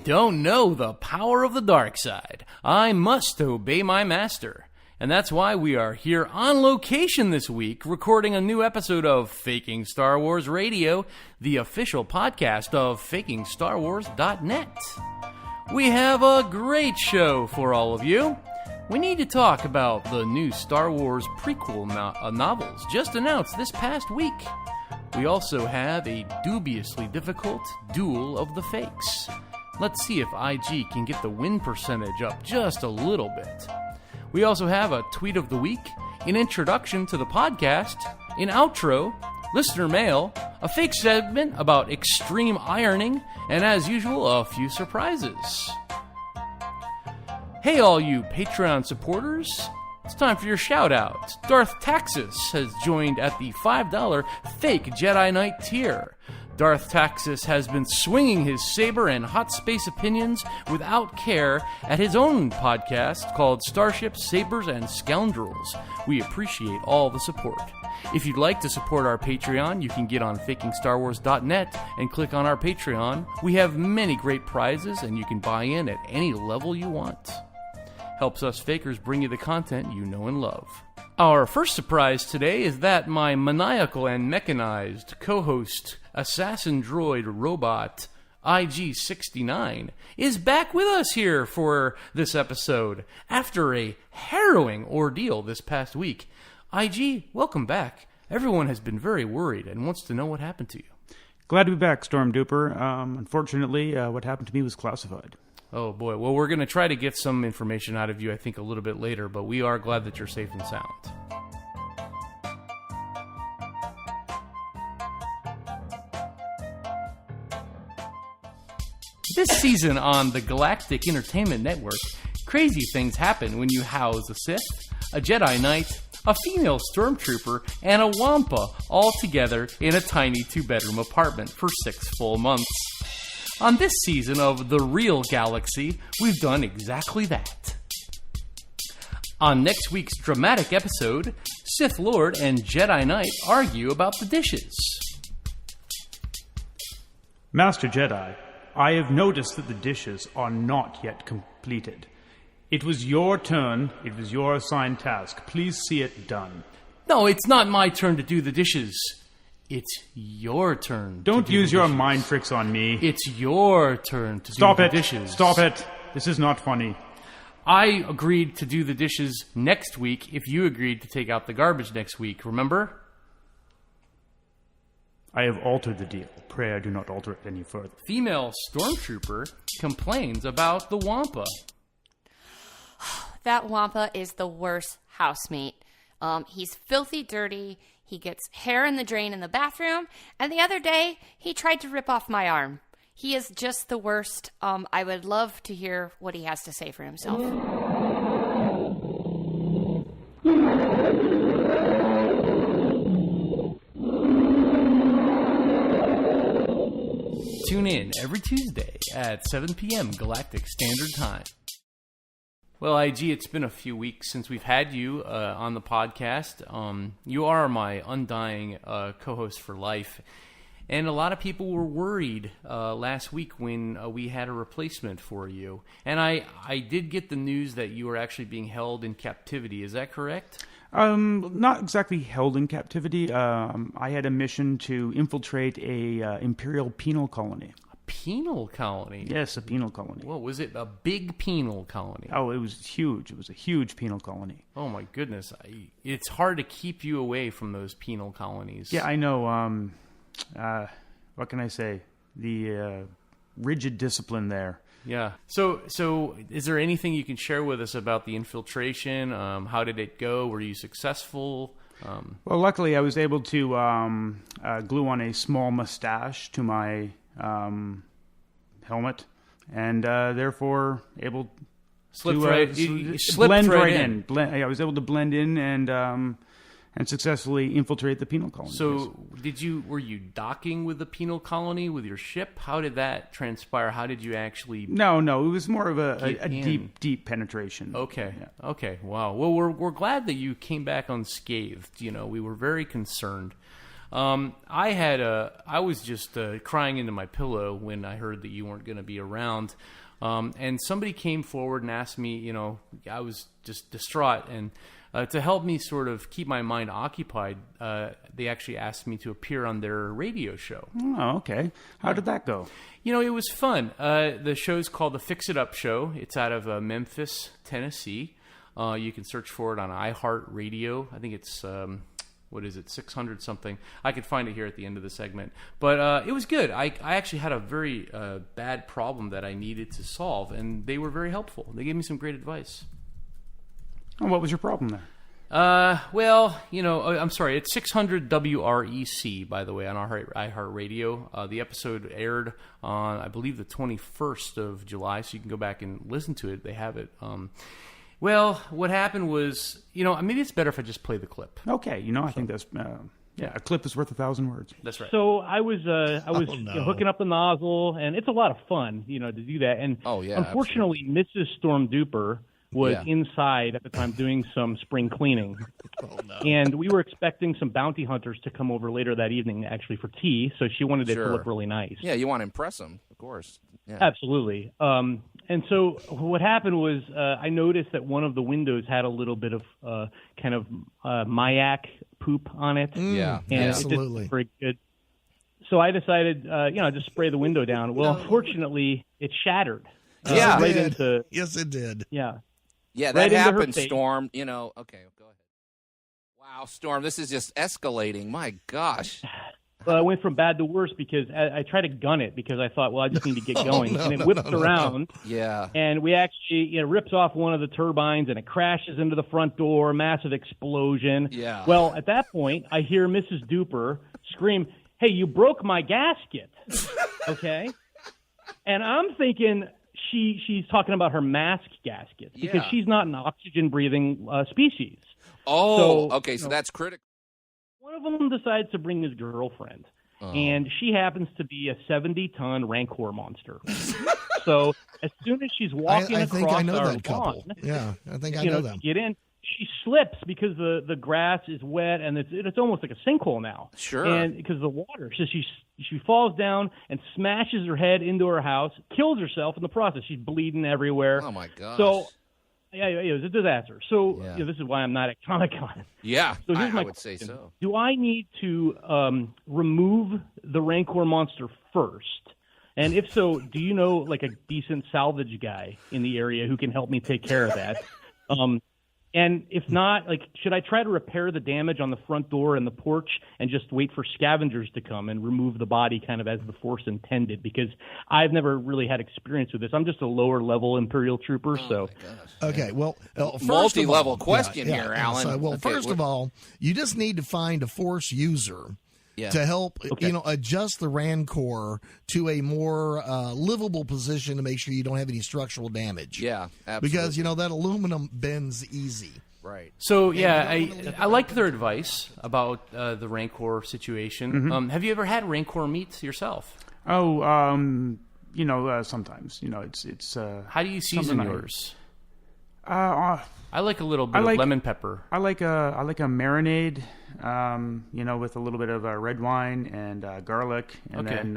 don't know the power of the dark side. I must obey my master. And that's why we are here on location this week, recording a new episode of Faking Star Wars Radio, the official podcast of fakingstarwars.net. We have a great show for all of you. We need to talk about the new Star Wars prequel novels just announced this past week. We also have a dubiously difficult Duel of the Fakes. Let's see if IG can get the win percentage up just a little bit. We also have a tweet of the week, an introduction to the podcast, an outro, listener mail, a fake segment about extreme ironing, and as usual, a few surprises. Hey all you Patreon supporters, it's time for your shout-out. Darth Taxis has joined at the $5 Fake Jedi Knight tier. Darth Taxis has been swinging his saber and hot space opinions without care at his own podcast called Starships, Sabers, and Scoundrels. We appreciate all the support. If you'd like to support our Patreon, you can get on fakingstarwars.net and click on our Patreon. We have many great prizes, and you can buy in at any level you want. Helps us fakers bring you the content you know and love. Our first surprise today is that my maniacal and mechanized co-host, assassin droid robot IG-69, is back with us here for this episode after a harrowing ordeal this past week. IG, welcome back. Everyone has been very worried and wants to know what happened to you. Glad to be back, Storm Duper. Unfortunately, what happened to me was classified. Oh boy, well we're going to try to get some information out of you I think a little bit later, but we are glad that you're safe and sound. This season on the Galactic Entertainment Network, crazy things happen when you house a Sith, a Jedi Knight, a female stormtrooper, and a Wampa all together in a tiny two-bedroom apartment for 6 full months. On this season of The Real Galaxy, we've done exactly that. On next week's dramatic episode, Sith Lord and Jedi Knight argue about the dishes. Master Jedi, I have noticed that the dishes are not yet completed. It was your turn. It was your assigned task. Please see it done. No, it's not my turn to do the dishes. It's your turn. Don't use your mind tricks on me. It's your turn to do the dishes. Stop it. This is not funny. I agreed to do the dishes next week if you agreed to take out the garbage next week, remember? I have altered the deal. Pray I do not alter it any further. Female stormtrooper complains about the Wampa. That Wampa is the worst housemate. He's filthy dirty. He gets hair in the drain in the bathroom. And the other day, he tried to rip off my arm. He is just the worst. I would love to hear what he has to say for himself. Tune in every Tuesday at 7 p.m. Galactic Standard Time. Well, IG, it's been a few weeks since we've had you on the podcast. You are my undying co-host for life. And a lot of people were worried last week when we had a replacement for you. And I did get the news that you were actually being held in captivity. Is that correct? Not exactly held in captivity. I had a mission to infiltrate a Imperial penal colony. Penal colony? Yes, a penal colony. What was it? A big penal colony? Oh, it was huge. It was a huge penal colony. Oh my goodness. It's hard to keep you away from those penal colonies. Yeah, I know. What can I say? The rigid discipline there. Yeah. So is there anything you can share with us about the infiltration? How did it go? Were you successful? Well, luckily I was able to glue on a small mustache to my helmet, and therefore able to blend right in. I was able to blend in and successfully infiltrate the penal colony. So, were you docking with the penal colony with your ship? How did that transpire? How did you actually? No, it was more of a deep penetration. Okay, yeah. Okay, wow. Well, we're glad that you came back unscathed. You know, we were very concerned. I was just crying into my pillow when I heard that you weren't going to be around. And somebody came forward and asked me, I was just distraught. And to help me sort of keep my mind occupied, they actually asked me to appear on their radio show. Oh, okay. How did that go? It was fun. The show's called The Fix It Up Show. It's out of Memphis, Tennessee. You can search for it on iHeartRadio. I think it's, 600 something. I could find it here at the end of the segment. But it was good. I actually had a very bad problem that I needed to solve, and they were very helpful. They gave me some great advice. Oh, what was your problem there? I'm sorry. It's 600 WREC, by the way, on iHeartRadio. The episode aired on, I believe, the 21st of July, so you can go back and listen to it. They have it. What happened was, maybe it's better if I just play the clip. Okay, I think that's, a clip is worth 1,000 words. That's right. So I was hooking up the nozzle, and it's a lot of fun, to do that. And unfortunately, absolutely. Mrs. Storm Duper was inside at the time doing some spring cleaning. Oh, no. And we were expecting some bounty hunters to come over later that evening, actually, for tea, so she wanted it to look really nice. Yeah, you want to impress them, of course. Yeah. Absolutely. And so what happened was I noticed that one of the windows had a little bit of Mayak poop on it. Yeah, and absolutely. It didn't very good. So I decided, just spray the window down. Well, unfortunately, it shattered. Yes, it did. Yeah. Yeah, that happened, Storm. Okay, go ahead. Wow, Storm, this is just escalating. My gosh. Well, I went from bad to worse because I tried to gun it because I thought, I just need to get going. And it whips around. Yeah. And we actually, rips off one of the turbines and it crashes into the front door, massive explosion. Yeah. Well, at that point, I hear Mrs. Duper scream, "Hey, you broke my gasket." Okay? And I'm thinking she's talking about her mask gasket because she's not an oxygen-breathing species. Oh, okay, so that's critical. One of them decides to bring his girlfriend, and she happens to be a 70-ton Rancor monster. So as soon as she's walking I across think I know our that couple. lawn, Yeah, I think I know them. to get in, she slips because the grass is wet and it's almost like a sinkhole now. Sure. And because of the water, so she falls down and smashes her head into her house, kills herself in the process. She's bleeding everywhere. Oh my gosh. So. Yeah, it was a disaster. So this is why I'm not at Comic-Con. Yeah, so here's I my would question. say so. Do I need to remove the Rancor monster first? And if so, do you know like a decent salvage guy in the area who can help me take care of that? And if not, should I try to repair the damage on the front door and the porch and just wait for scavengers to come and remove the body kind of as the Force intended? Because I've never really had experience with this. I'm just a lower-level Imperial trooper, so... Okay, well, multi-level question here, Alan. So, first of all, you just need to find a Force user to help, adjust the Rancor to a more livable position to make sure you don't have any structural damage. Yeah, absolutely. Because, that aluminum bends easy. Right. So, I liked their advice about the Rancor situation. Mm-hmm. Have you ever had Rancor meat yourself? Oh, sometimes. It's how do you season yours? I like a little bit of lemon pepper. I like a marinade, with a little bit of red wine and garlic, and then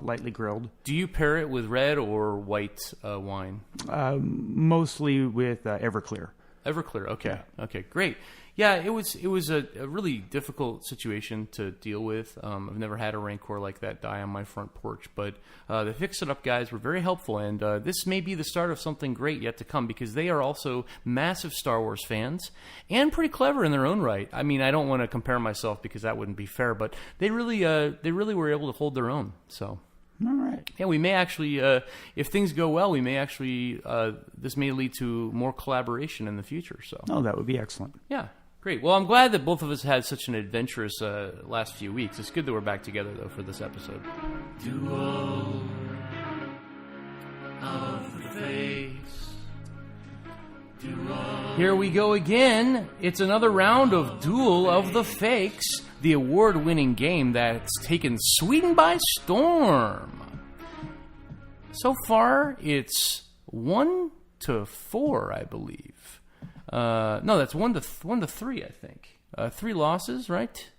lightly grilled. Do you pair it with red or white wine? Mostly with Everclear. Everclear. Okay. Yeah. Okay. Great. Yeah, it was a really difficult situation to deal with. I've never had a Rancor like that die on my front porch, but the Fix It Up guys were very helpful, and this may be the start of something great yet to come because they are also massive Star Wars fans and pretty clever in their own right. I mean, I don't want to compare myself because that wouldn't be fair, but they really were able to hold their own. So. All right. Yeah, we may actually, if things go well, we may actually, this may lead to more collaboration in the future. So. Oh, that would be excellent. Yeah. Great. Well, I'm glad that both of us had such an adventurous last few weeks. It's good that we're back together, though, for this episode. Duel of the Fakes. Here we go again. It's another round of Duel of the Fakes, the award-winning game that's taken Sweden by storm. So far, it's 1-4, I believe. No, that's 1-3, I think. 3 losses, right?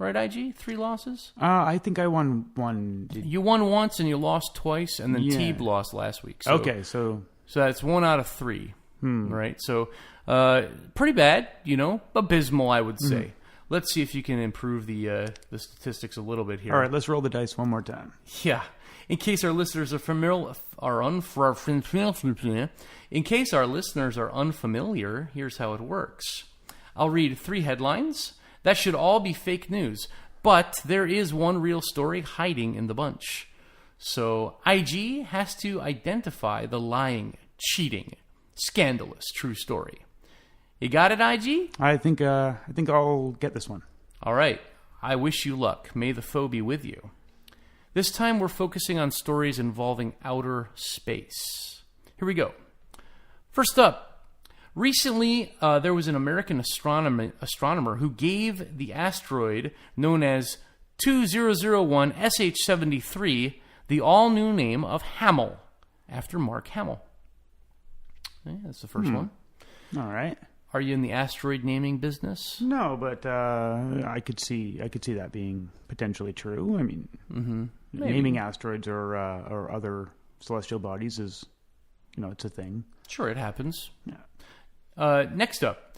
right, IG? 3 losses? I think I won one. You won once and you lost twice, and then Teeb lost last week. So, okay, so that's 1 out of 3, right? So pretty bad, abysmal, I would say. Let's see if you can improve the statistics a little bit here. All right, let's roll the dice one more time. Yeah. In case our listeners are unfamiliar, here's how it works. I'll read 3 headlines. That should all be fake news, but there is one real story hiding in the bunch. So IG has to identify the lying, cheating, scandalous true story. You got it, IG? I think I'll get this one. All right. I wish you luck. May the foe be with you. This time we're focusing on stories involving outer space. Here we go. First up, recently there was an American astronomer who gave the asteroid known as 2001 SH73 the all-new name of Hamill, after Mark Hamill. Okay, that's the first one. All right. Are you in the asteroid naming business? No, but I could see that being potentially true. I mean, naming asteroids or other celestial bodies is, it's a thing. Sure, it happens. Yeah. Next up,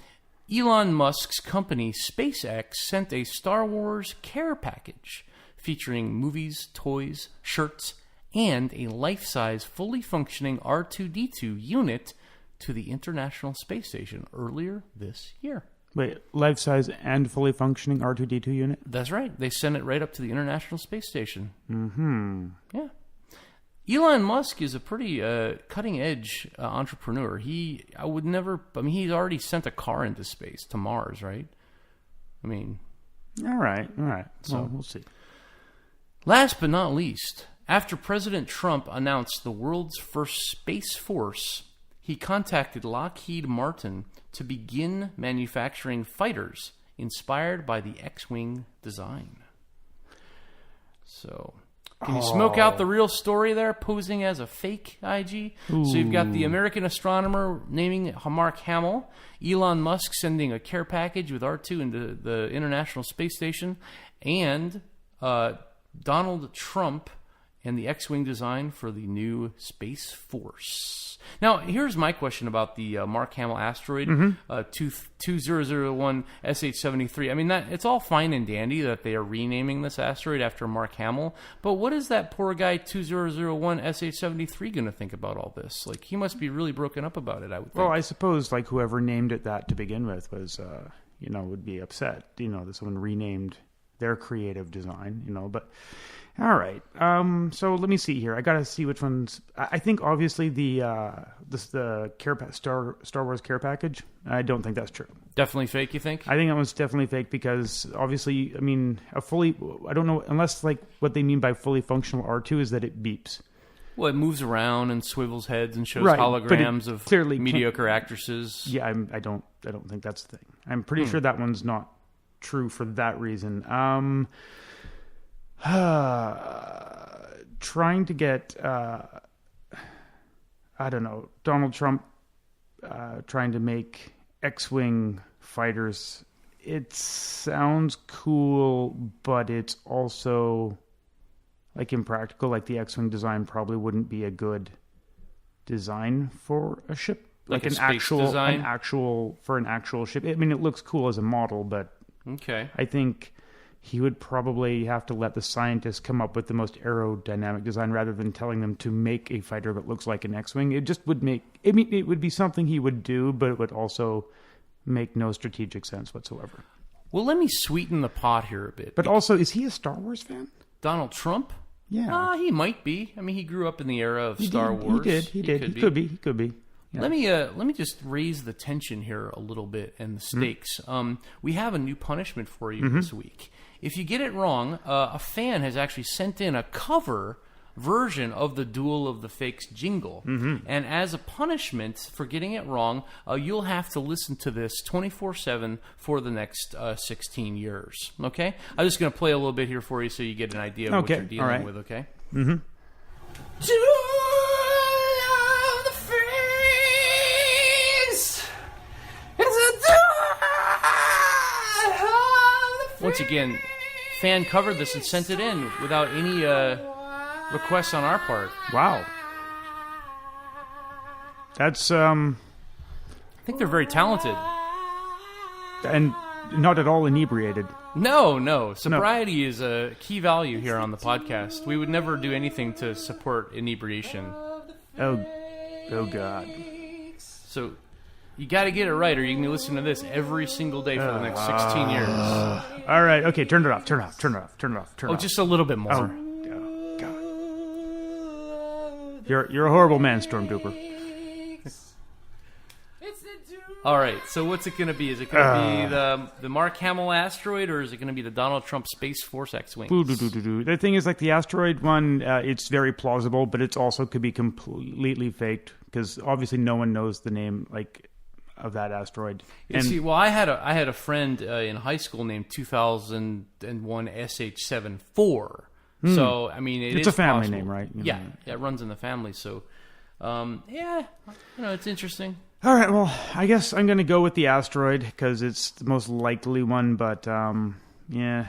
Elon Musk's company SpaceX sent a Star Wars care package featuring movies, toys, shirts, and a life-size, fully functioning R2-D2 unit to the International Space Station earlier this year. Wait, life-size and fully functioning R2-D2 unit? That's right. They sent it right up to the International Space Station. Mm-hmm. Yeah. Elon Musk is a pretty cutting-edge entrepreneur. He's already sent a car into space, to Mars, right? I mean... All right. So we'll see. Last but not least, after President Trump announced the world's first Space Force, he contacted Lockheed Martin to begin manufacturing fighters inspired by the X-Wing design. So, can you smoke out the real story there, posing as a fake IG? Ooh. So you've got the American astronomer naming Mark Hamill, Elon Musk sending a care package with R2 into the International Space Station, and Donald Trump and the X-Wing design for the new Space Force. Now, here's my question about the Mark Hamill asteroid, 2001 SH73. I mean, it's all fine and dandy that they are renaming this asteroid after Mark Hamill, but what is that poor guy 2001 SH73 going to think about all this? Like, he must be really broken up about it, I would think. Well, I suppose, like, whoever named it that to begin with was, would be upset, that someone renamed their creative design, but... All right. So let me see here. I got to see which ones. I think obviously the Star Wars care package. I don't think that's true. Definitely fake, you think? I think that one's definitely fake because obviously, I mean, I don't know, unless like what they mean by fully functional R2 is that it beeps. Well, it moves around and swivels heads and shows right, holograms of clearly mediocre actresses. Yeah, I don't think that's the thing. I'm pretty sure that one's not true for that reason. Trying to get, Donald Trump trying to make X-Wing fighters. It sounds cool, but it's also like impractical. Like the X-Wing design probably wouldn't be a good design for a ship. Like an actual ship. I mean, it looks cool as a model, but okay. I think he would probably have to let the scientists come up with the most aerodynamic design rather than telling them to make a fighter that looks like an X-Wing. It just would it would be something he would do, but it would also make no strategic sense whatsoever. Well, let me sweeten the pot here a bit. But also, is he a Star Wars fan? Donald Trump? Yeah. He might be. I mean, he grew up in the era of Star Wars. He could be. Yeah. Let me just raise the tension here a little bit and the stakes. We have a new punishment for you this week. If you get it wrong, a fan has actually sent in a cover version of the Duel of the Fakes jingle. And as a punishment for getting it wrong, you'll have to listen to this 24/7 for the next 16 years. Okay? I'm just going to play a little bit here for you so you get an idea of what you're dealing with, okay? Duel of the Fakes! It's a duel of the fakes! Once again, fan covered this and sent it in without any requests on our part. Wow. That's I think they're very talented. And not at all inebriated. No. Sobriety is a key value here on the podcast. We would never do anything to support inebriation. Oh God. So you got to get it right, or you can listen to this every single day for the next 16 years. All right, okay, turn it off. Oh, just a little bit more. Oh, God. You're a horrible man, Storm Duper. All right, so what's it going to be? Is it going to be the Mark Hamill asteroid, or is it going to be the Donald Trump Space Force X-Wing? The thing is, like the asteroid one, it's very plausible, but it also could be completely faked, because obviously no one knows the name of that asteroid. I had a friend in high school named 2001 SH74. So I mean, it's a family possible. name, right? Yeah, it runs in the family. So it's interesting. All right, well, I guess I'm going to go with the asteroid because it's the most likely one, but yeah.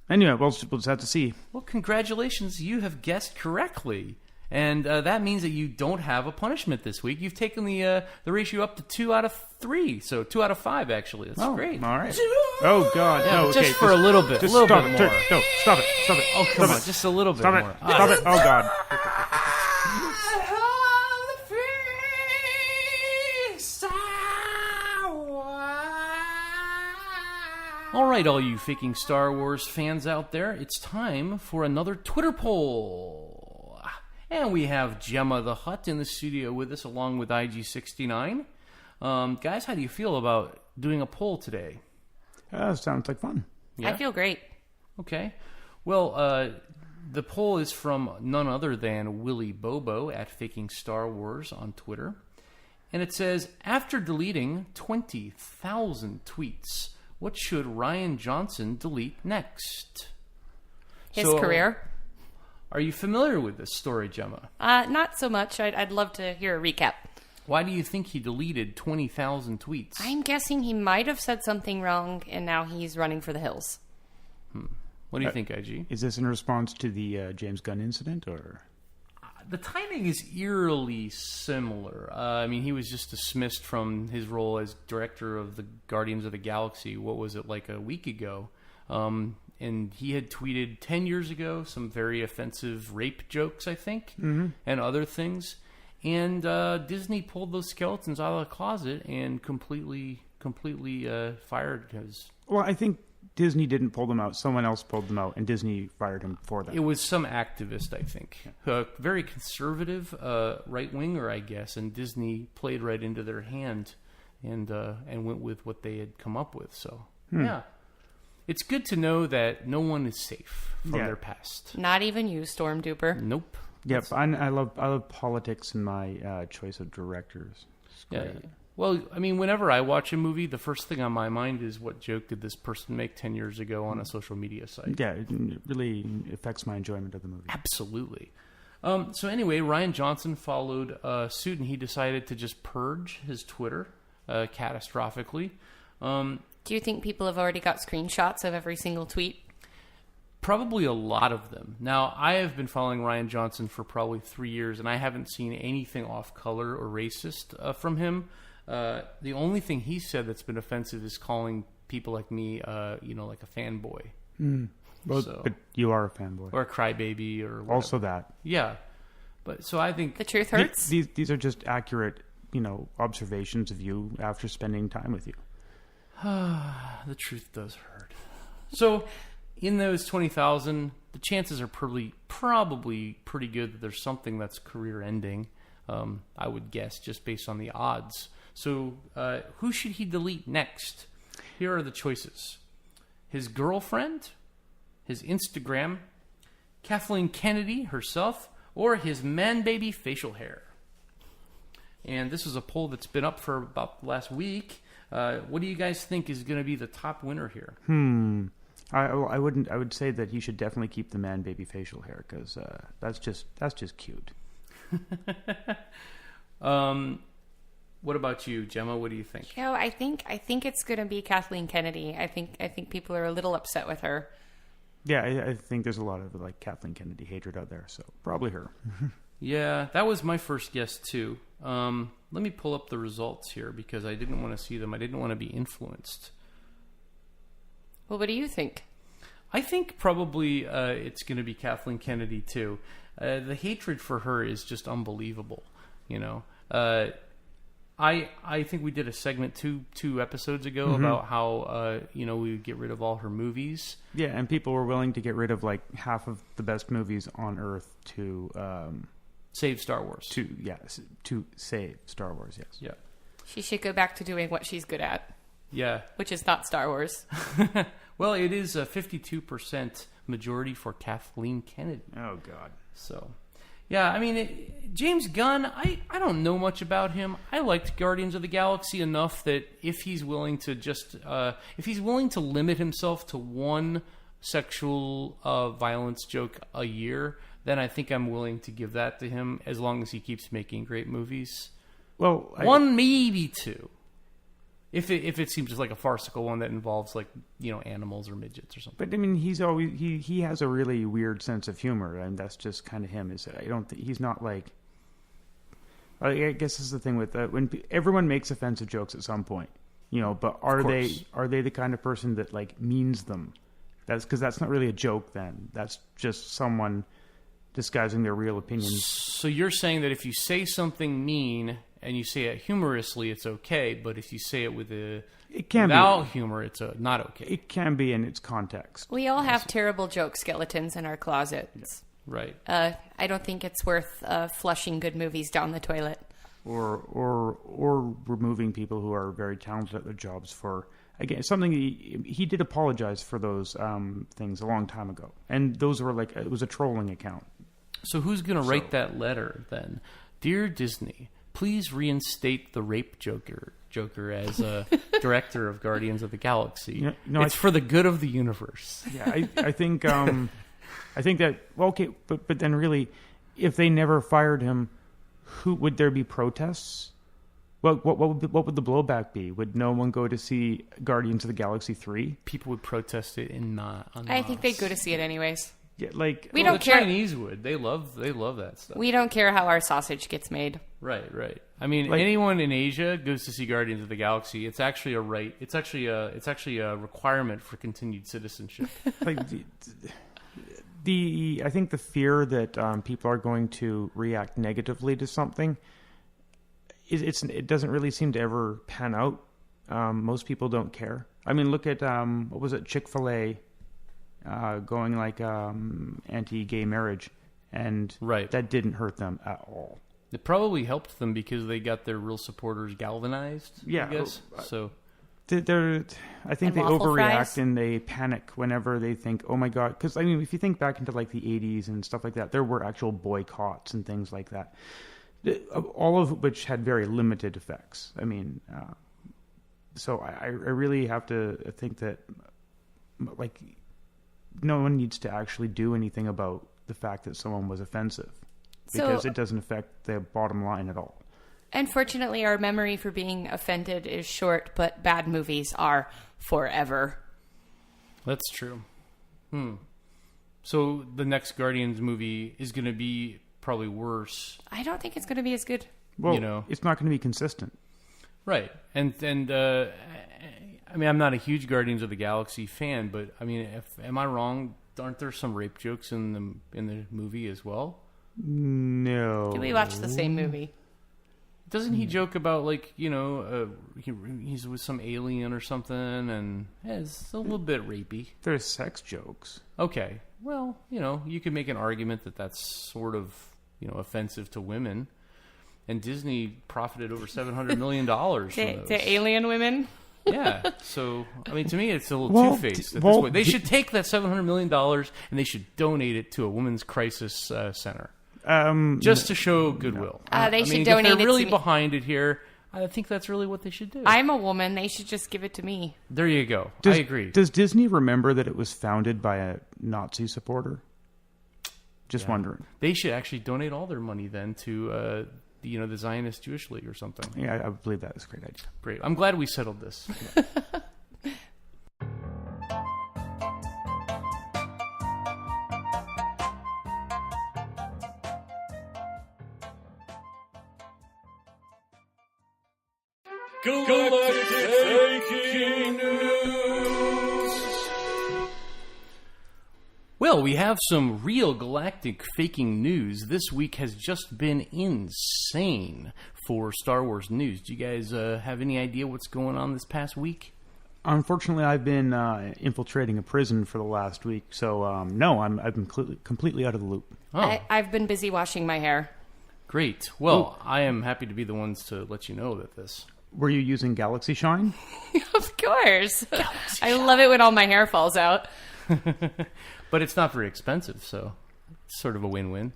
Anyway, we'll just have to see. Well, congratulations, you have guessed correctly. And that means that you don't have a punishment this week. You've taken the ratio up to 2 out of 3, so 2 out of 5, actually. That's great. All right. Oh, God. Yeah, no, just for a little bit. Just a little stop bit it. more. No, stop it. Oh, come on. Just a little bit more. Stop it. Oh, God. All right, all you faking Star Wars fans out there, it's time for another Twitter poll. And we have Jemma the Hutt in the studio with us, along with IG69. Guys, how do you feel about doing a poll today? Sounds like fun. Yeah? I feel great. Okay. Well, the poll is from none other than Willy Bobo at Faking Star Wars on Twitter. And it says, after deleting 20,000 tweets, what should Rian Johnson delete next? His career. Are you familiar with this story, Jemma? Not so much. I'd love to hear a recap. Why do you think he deleted 20,000 tweets? I'm guessing he might have said something wrong, and now he's running for the hills. What do you think, IG? Is this in response to the James Gunn incident, or...? The timing is eerily similar. I mean, he was just dismissed from his role as director of the Guardians of the Galaxy, what was it, like a week ago? And he had tweeted 10 years ago some very offensive rape jokes, I think, and other things. And Disney pulled those skeletons out of the closet and completely fired his... Well, I think Disney didn't pull them out. Someone else pulled them out, and Disney fired him for them. It was some activist, I think. Very conservative right-winger, I guess, and Disney played right into their hand and went with what they had come up with. So, yeah. It's good to know that no one is safe from their past. Not even you, Storm Duper. Nope. Yep, I love politics in my choice of directors. Yeah. Well, I mean, whenever I watch a movie, the first thing on my mind is what joke did this person make 10 years ago on a social media site. Yeah, it really affects my enjoyment of the movie. Absolutely. So anyway, Rian Johnson followed suit, and he decided to just purge his Twitter catastrophically. Do you think people have already got screenshots of every single tweet? Probably a lot of them. Now, I have been following Rian Johnson for probably 3 years, and I haven't seen anything off-color or racist from him. The only thing he said that's been offensive is calling people like me, like a fanboy. Well, but you are a fanboy. Or a crybaby or whatever. Also that. Yeah. But so I think... The truth hurts? These are just accurate, observations of you after spending time with you. The truth does hurt. So, in those 20,000, the chances are probably pretty good that there's something that's career-ending, I would guess, just based on the odds. So, who should he delete next? Here are the choices. His girlfriend, his Instagram, Kathleen Kennedy herself, or his man-baby facial hair. And this is a poll that's been up for about the last week. What do you guys think is going to be the top winner here? I would say that he should definitely keep the man-baby facial hair, because that's just cute. What about you, Jemma? What do you think? I think it's going to be Kathleen Kennedy. I think people are a little upset with her. Yeah, I think there's a lot of like Kathleen Kennedy hatred out there, so probably her. Yeah, that was my first guess too. Let me pull up the results here because I didn't want to see them. I didn't want to be influenced. Well, what do you think? I think probably it's going to be Kathleen Kennedy too. The hatred for her is just unbelievable. You know, I think we did a segment two episodes ago about how we would get rid of all her movies. Yeah, and people were willing to get rid of like half of the best movies on Earth to save Star Wars. To save Star Wars. Yes. Yeah. She should go back to doing what she's good at. Yeah. Which is not Star Wars. Well, it is a 52% majority for Kathleen Kennedy. Oh God. So. Yeah, I mean, James Gunn, I don't know much about him. I liked Guardians of the Galaxy enough that if he's willing to limit himself to one sexual violence joke a year, then I think I'm willing to give that to him as long as he keeps making great movies. Well, one, maybe two. If it seems just like a farcical one that involves like animals or midgets or something. But I mean, he's always he has a really weird sense of humor, and that's just kind of him. Is that I don't think he's not like. I guess this is the thing with when everyone makes offensive jokes at some point, But are they the kind of person that like means them? That's because that's not really a joke. Then that's just someone disguising their real opinions. So you're saying that if you say something mean and you say it humorously, it's okay, but if you say it without humor, it's not okay. It can be in its context. We all have terrible joke skeletons in our closets. Yeah. Right. I don't think it's worth flushing good movies down the toilet. Or removing people who are very talented at their jobs for, again, something he did apologize for those things a long time ago. And those were like, it was a trolling account. So who's going to write that letter then? Dear Disney, please reinstate the rape Joker as a director of Guardians of the Galaxy. It's for the good of the universe. Yeah, I think that okay, but then really, if they never fired him, would there be protests? What would the blowback be? Would no one go to see Guardians of the Galaxy 3? People would protest it and not. I think they'd go to see it anyways. Yeah, like we don't the care. Chinese would. They love that stuff. We don't care how our sausage gets made. Right. I mean, anyone in Asia goes to see Guardians of the Galaxy. It's actually a right. It's actually a requirement for continued citizenship. Like I think the fear that people are going to react negatively to something, it doesn't really seem to ever pan out. Most people don't care. I mean, look at what was it, Chick-fil-A. Going like anti-gay marriage, and that didn't hurt them at all. It probably helped them because they got their real supporters galvanized. Yeah, I guess so. I think they overreact and they panic whenever they think, "Oh my God!" Because I mean, if you think back into like the '80s and stuff like that, there were actual boycotts and things like that, all of which had very limited effects. I mean, so I really have to think that like. No one needs to actually do anything about the fact that someone was offensive because it doesn't affect the bottom line at all. Unfortunately, our memory for being offended is short, but bad movies are forever. That's true. So the next Guardians movie is going to be probably worse. I don't think it's going to be as good. Well, it's not going to be consistent. Right. And I mean, I'm not a huge Guardians of the Galaxy fan, but I mean, am I wrong? Aren't there some rape jokes in the movie as well? No. Did we watch the same movie? Doesn't he joke about like he's with some alien or something, and it's a little bit rapey? There's sex jokes. Okay, well, you could make an argument that that's sort of offensive to women, and Disney profited over $700 million from those. To alien women. Yeah, so I mean, to me, it's a little two-faced at this point. They should take that $700 million and they should donate it to a women's crisis center, just to show goodwill. They should donate it. If they're really behind it here, I think that's really what they should do. I'm a woman; they should just give it to me. There you go. I agree. Does Disney remember that it was founded by a Nazi supporter? Just wondering. They should actually donate all their money then to. The Zionist Jewish League or something. Yeah, I believe that is a great idea. Great. I'm glad we settled this. Galactic Faking News. Well, we have some real Galactic faking news. This week has just been insane for Star Wars news. Do you guys have any idea what's going on this past week? Unfortunately, I've been infiltrating a prison for the last week, so no, I've been completely out of the loop. Oh. I've been busy washing my hair. Great. Well, I am happy to be the ones to let you know that this... Were you using Galaxy Shine? Of course. I love it when all my hair falls out. But it's not very expensive, so it's sort of a win-win.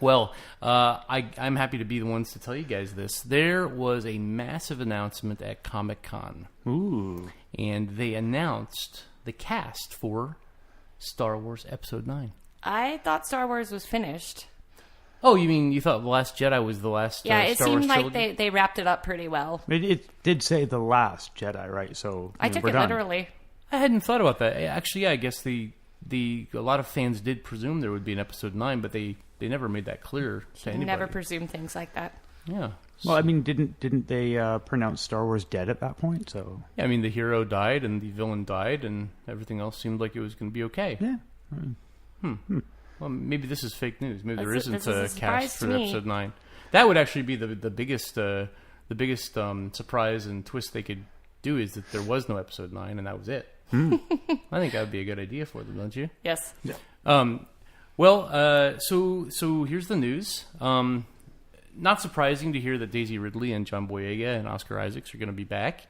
Well, I'm happy to be the ones to tell you guys this. There was a massive announcement at Comic-Con. Ooh. And they announced the cast for Star Wars Episode 9. I thought Star Wars was finished. Oh, you mean you thought The Last Jedi was the last Yeah, it Star Wars seemed like trilogy? they wrapped it up pretty well. It did say The Last Jedi, right? So I took we're it done. literally. I hadn't thought about that. Actually, yeah, I guess a lot of fans did presume there would be an Episode 9, but they never made that clear to anybody. Never presume things like that. Yeah. Well, I mean, didn't they pronounce Star Wars dead at that point? So Yeah, I mean, the hero died and the villain died, and everything else seemed like it was going to be okay. yeah. Well, maybe this is fake news. Maybe there This isn't is a a surprise cast to for me. Episode 9. That would actually be the biggest surprise and twist they could do, is that there was no Episode 9 and that was it. I think that would be a good idea for them, don't you? Yes. So here's the news. Not surprising to hear that Daisy Ridley and John Boyega and Oscar Isaacs are going to be back.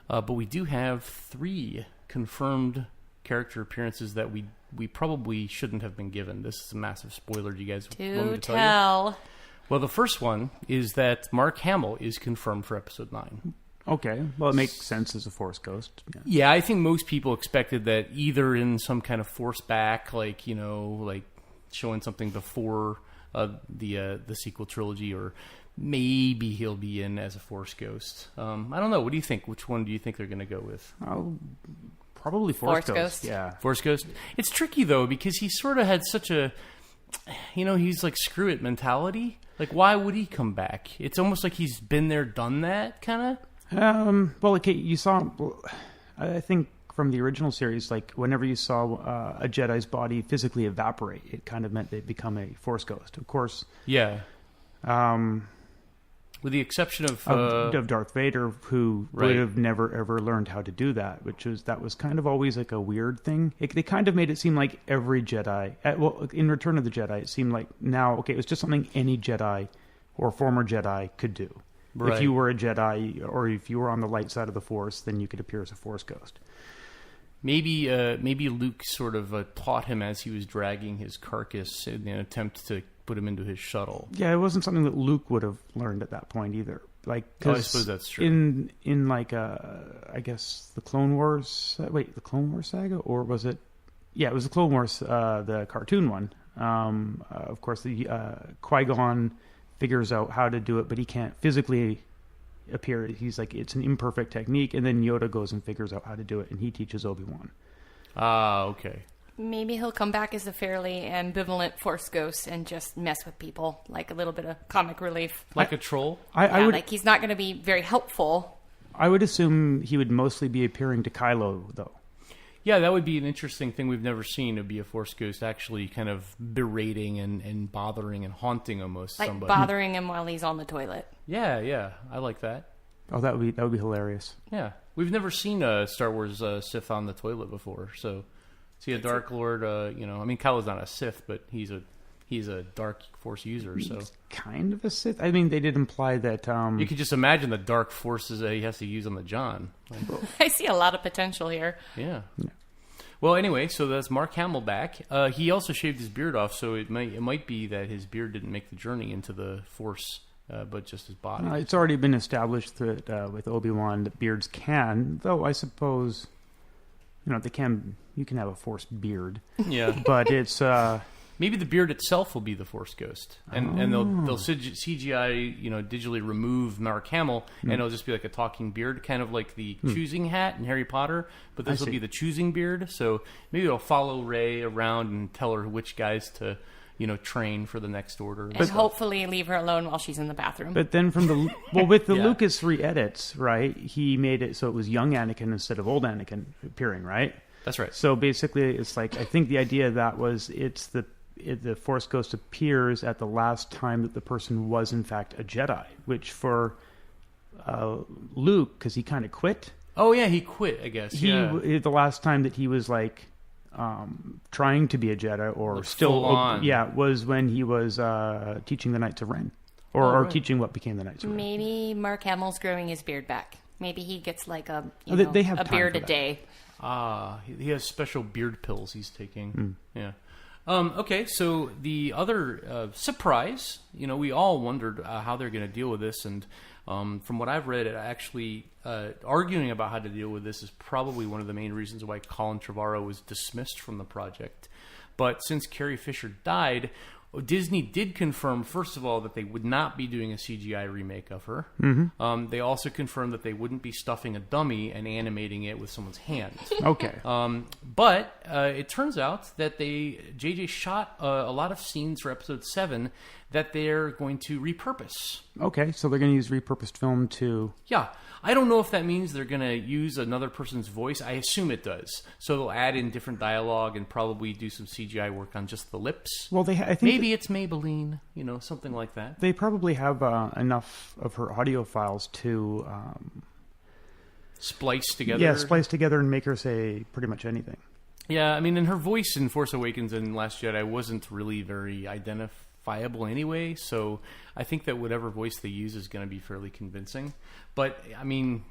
But we do have 3 confirmed character appearances that we probably shouldn't have been given. This is a massive spoiler. Do you guys want me to tell you? Well, the first one is that Mark Hamill is confirmed for Episode 9. Okay. Well, it makes sense as a Force ghost. Yeah, I think most people expected that either in some kind of Force back, like showing something before the sequel trilogy, or maybe he'll be in as a Force ghost. I don't know. What do you think? Which one do you think they're going to go with? Probably Force ghost. Yeah. Force ghost. It's tricky though, because he sort of had such a, he's like screw it mentality. Like, why would he come back? It's almost like he's been there, done that, kind of. Well, okay, you saw. I think from the original series, like whenever you saw a Jedi's body physically evaporate, it kind of meant they'd become a Force ghost. Of course. Yeah. With the exception of Darth Vader, who would have never ever learned how to do that, that was kind of always like a weird thing. They kind of made it seem like every Jedi, in Return of the Jedi, it seemed like it was just something any Jedi or former Jedi could do. Right. If you were a Jedi, or if you were on the light side of the Force, then you could appear as a Force ghost. Maybe Luke sort of taught him as he was dragging his carcass in an attempt to put him into his shuttle. Yeah, it wasn't something that Luke would have learned at that point either. Like, I suppose that's true. In like I guess the Clone Wars. The Clone Wars saga, or was it? Yeah, it was the Clone Wars, the cartoon one. Of course, the Qui-Gon figures out how to do it, but he can't physically appear. He's like, it's an imperfect technique, and then Yoda goes and figures out how to do it, and he teaches Obi-Wan. Okay. Maybe he'll come back as a fairly ambivalent Force ghost and just mess with people, like a little bit of comic relief. Like a troll? I would, like he's not going to be very helpful. I would assume he would mostly be appearing to Kylo, though. Yeah, that would be an interesting thing we've never seen, to be a Force ghost actually kind of berating and bothering and haunting almost like somebody. Bothering him while he's on the toilet. Yeah, I like that. Oh, that would be hilarious. Yeah, we've never seen a Star Wars Sith on the toilet before, so see a Dark Lord. Kylo's not a Sith, but he's a Dark Force user. So he's kind of a Sith. I mean, they did imply that. You could just imagine the Dark Forces that he has to use on the John. I see a lot of potential here. Yeah. Well, anyway, so that's Mark Hamill back. He also shaved his beard off, so it might be that his beard didn't make the journey into the Force, but just his body. It's already been established that with Obi-Wan that beards can, though I suppose, they can. You can have a Force beard. Yeah, but it's. Maybe the beard itself will be the Force ghost, and they'll CGI, digitally remove Mark Hamill, and it'll just be like a talking beard, kind of like the choosing hat in Harry Potter. But this will be the choosing beard, so maybe it'll follow Rey around and tell her which guys to train for the next order. And hopefully leave her alone while she's in the bathroom. But then with the Lucas re-edits, right, he made it so it was young Anakin instead of old Anakin appearing, right? That's right. So basically, it's like, I think the idea of that was the Force Ghost appears at the last time that the person was in fact a Jedi, which for Luke, because he kind of quit. Oh yeah, he quit, I guess. The last time that he was like trying to be a Jedi or like still on. Was when he was teaching the Knights of Ren, or teaching what became the Knights of Ren. Maybe Mark Hamill's growing his beard back. Maybe he gets like they have a beard a that. day. He has special beard pills he's taking. Yeah. Okay, so the other surprise, we all wondered how they're going to deal with this, and from what I've read, actually arguing about how to deal with this is probably one of the main reasons why Colin Trevorrow was dismissed from the project. But since Carrie Fisher died, Disney did confirm, first of all, that they would not be doing a CGI remake of her. Mm-hmm. They also confirmed that they wouldn't be stuffing a dummy and animating it with someone's hand. Okay. But it turns out that JJ shot a lot of scenes for Episode 7 that they're going to repurpose. Okay, so they're going to use repurposed film to... Yeah. I don't know if that means they're going to use another person's voice. I assume it does. So they'll add in different dialogue and probably do some CGI work on just the lips. Well, I think maybe it's Maybelline, something like that. They probably have enough of her audio files to... splice together? Yeah, splice together and make her say pretty much anything. Yeah, I mean, and her voice in Force Awakens and Last Jedi wasn't really very identifiable anyway, so I think that whatever voice they use is going to be fairly convincing. But, I mean,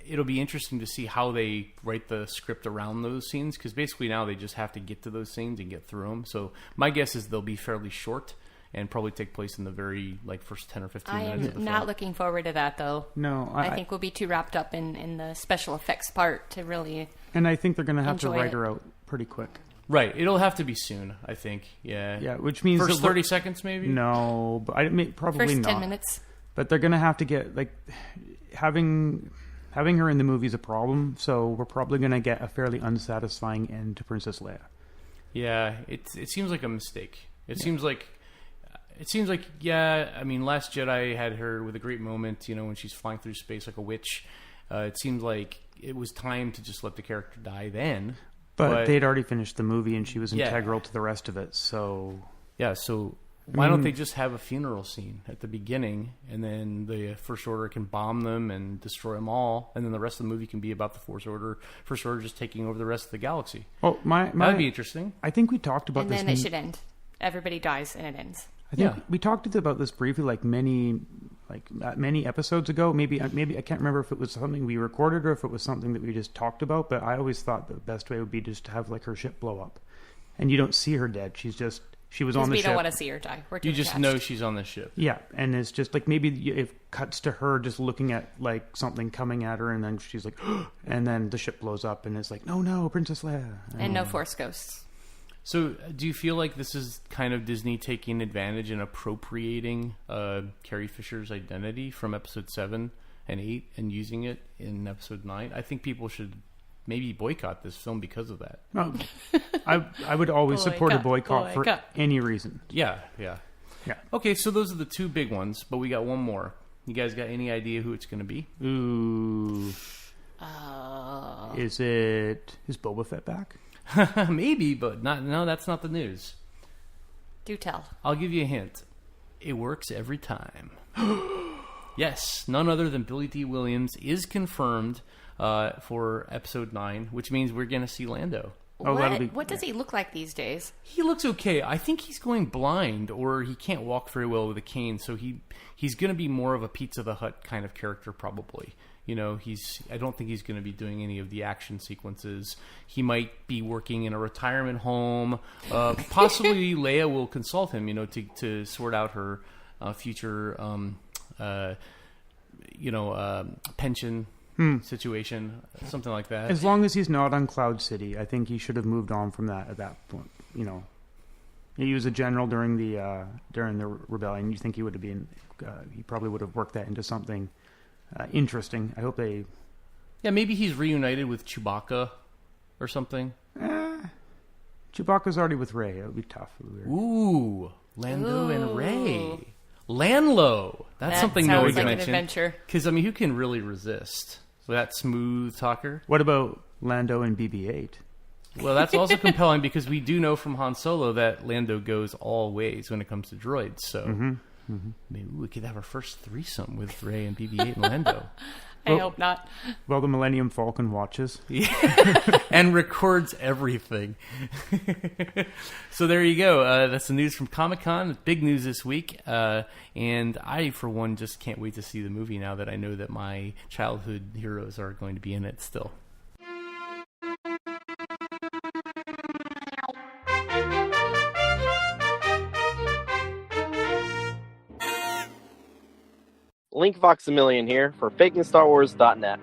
it'll be interesting to see how they write the script around those scenes, because basically now they just have to get to those scenes and get through them. So my guess is they'll be fairly short and probably take place in the very first 10 or 15 minutes of the film. I am not looking forward to that, though. No. I think we'll be too wrapped up in the special effects part to really And I think they're going to have to write her out pretty quick. Right. It'll have to be soon, I think. Yeah. Yeah, which means... First 30 seconds, maybe? No, but probably first not. 10 minutes. But they're going to have to get, having her in the movie is a problem, so we're probably going to get a fairly unsatisfying end to Princess Leia. Yeah, it seems like a mistake. It seems like, I mean, Last Jedi had her with a great moment, when she's flying through space like a witch. It seemed like it was time to just let the character die then. But they'd already finished the movie, and she was integral to the rest of it, so... Yeah, so why don't they just have a funeral scene at the beginning, and then the First Order can bomb them and destroy them all, and then the rest of the movie can be about the First Order just taking over the rest of the galaxy. Well, that'd be interesting. I think we talked about this... And then it should end. Everybody dies, and it ends. I think we talked about this briefly, many episodes ago. Maybe I can't remember if it was something we recorded or if it was something that we just talked about. But I always thought the best way would be just to have her ship blow up, and you don't see her dead. She was on the ship. We don't want to see her die. You just know she's on the ship. Yeah, and it's just maybe it cuts to her just looking at something coming at her, and then she's like, and then the ship blows up, and it's like, no, Princess Leia, and no Force ghosts. So, do you feel like this is kind of Disney taking advantage and appropriating Carrie Fisher's identity from Episode 7 and 8 and using it in Episode 9? I think people should maybe boycott this film because of that. No, I would always support a boycott for any reason. Yeah. Okay, so those are the two big ones, but we got one more. You guys got any idea who it's going to be? Ooh. Is Boba Fett back? Maybe, but no, that's not the news. Do tell. I'll give you a hint. It works every time. Yes, none other than Billy D. Williams is confirmed for Episode 9, which means we're going to see Lando. What does he look like these days? He looks okay. I think he's going blind, or he can't walk very well with a cane, so he's going to be more of a Pizza the Hut kind of character, probably. I don't think he's going to be doing any of the action sequences. He might be working in a retirement home. Possibly Leia will consult him, to sort out her future, pension situation, something like that. As long as he's not on Cloud City, I think he should have moved on from that at that point. He was a general during the rebellion. You think he would have been? He probably would have worked that into something interesting. I hope they... Yeah, maybe he's reunited with Chewbacca or something. Chewbacca's already with Rey. It would be tough. Ooh, Lando and Rey. Lanlo. That's something sounds Noah like an mentioned. adventure. Because, I mean, who can really resist that smooth talker? What about Lando and BB-8? Well, that's also compelling because we do know from Han Solo that Lando goes all ways when it comes to droids. So maybe we could have our first threesome with Rey and BB-8 and Lando. I hope not. Well, the Millennium Falcon watches. And records everything. So there you go. That's the news from Comic-Con. Big news this week. And I, for one, just can't wait to see the movie now that I know that my childhood heroes are going to be in it still. Link Voxamillion here for fakingstarwars.net.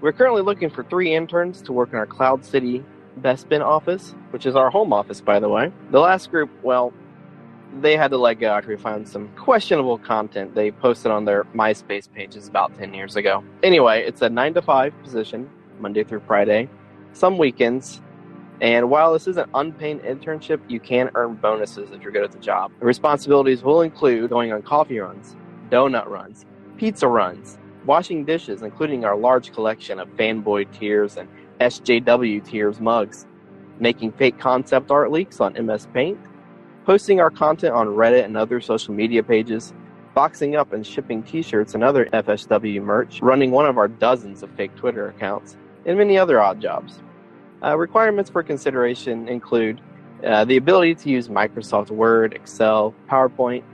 We're currently looking for 3 interns to work in our Cloud City Bespin office, which is our home office, by the way. The last group, well, they had to let go after we found some questionable content they posted on their MySpace pages about 10 years ago. Anyway, it's a 9-to-5 position, Monday through Friday, some weekends, and while this is an unpaid internship, you can earn bonuses if you're good at the job. The responsibilities will include going on coffee runs, donut runs, pizza runs, washing dishes, including our large collection of Fanboy Tiers and SJW Tiers mugs, making fake concept art leaks on MS Paint, posting our content on Reddit and other social media pages, boxing up and shipping t-shirts and other FSW merch, running one of our dozens of fake Twitter accounts, and many other odd jobs. Requirements for consideration include the ability to use Microsoft Word, Excel, PowerPoint,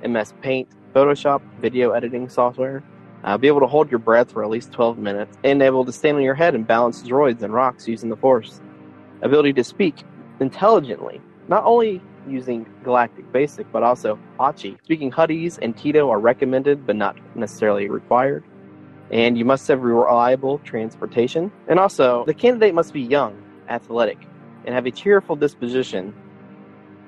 MS Paint, Photoshop, video editing software, be able to hold your breath for at least 12 minutes, and able to stand on your head and balance droids and rocks using the Force. Ability to speak intelligently, not only using Galactic Basic, but also Hachi. Speaking Huttese and Tito are recommended, but not necessarily required. And you must have reliable transportation. And also, the candidate must be young, athletic, and have a cheerful disposition,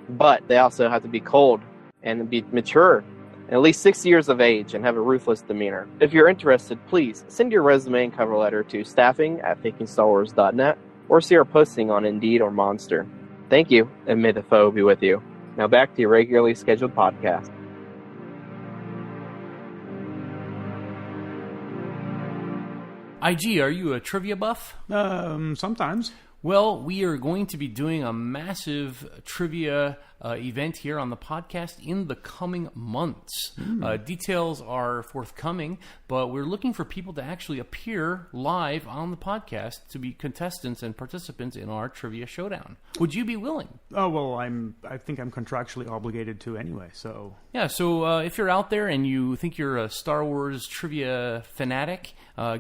but they also have to be cold and be mature, at least 6 years of age, and have a ruthless demeanor. If you're interested, please send your resume and cover letter to staffing@fakingstarwars.net or see our posting on Indeed or Monster. Thank you, and may the foe be with you. Now back to your regularly scheduled podcast. IG, are you a trivia buff? Sometimes. Well, we are going to be doing a massive trivia event here on the podcast in the coming months. Details are forthcoming, but we're looking for people to actually appear live on the podcast to be contestants and participants in our trivia showdown. Would you be willing? Oh, well, I think I'm contractually obligated to anyway, so... Yeah, so if you're out there and you think you're a Star Wars trivia fanatic,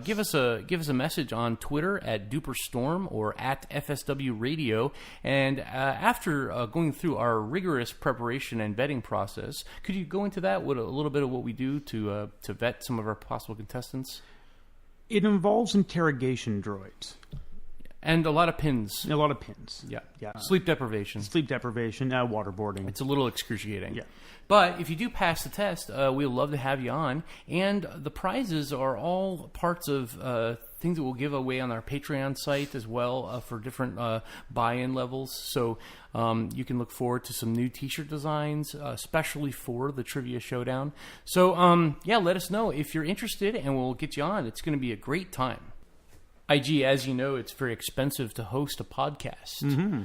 give us a message on Twitter at DuperStorm or at FSW Radio. And after going through our rigorous preparation and vetting process, could you go into that with a little bit of what we do to vet some of our possible contestants? It involves interrogation droids. And a lot of pins. A lot of pins. Yeah. Yeah. Sleep deprivation, waterboarding. It's a little excruciating. Yeah. But if you do pass the test, we'd love to have you on. And the prizes are all parts of things that we'll give away on our Patreon site as well for different buy-in levels. So you can look forward to some new t-shirt designs, especially for the Trivia Showdown. So, let us know if you're interested, and we'll get you on. It's going to be a great time. IG, as you know, it's very expensive to host a podcast. Mm-hmm.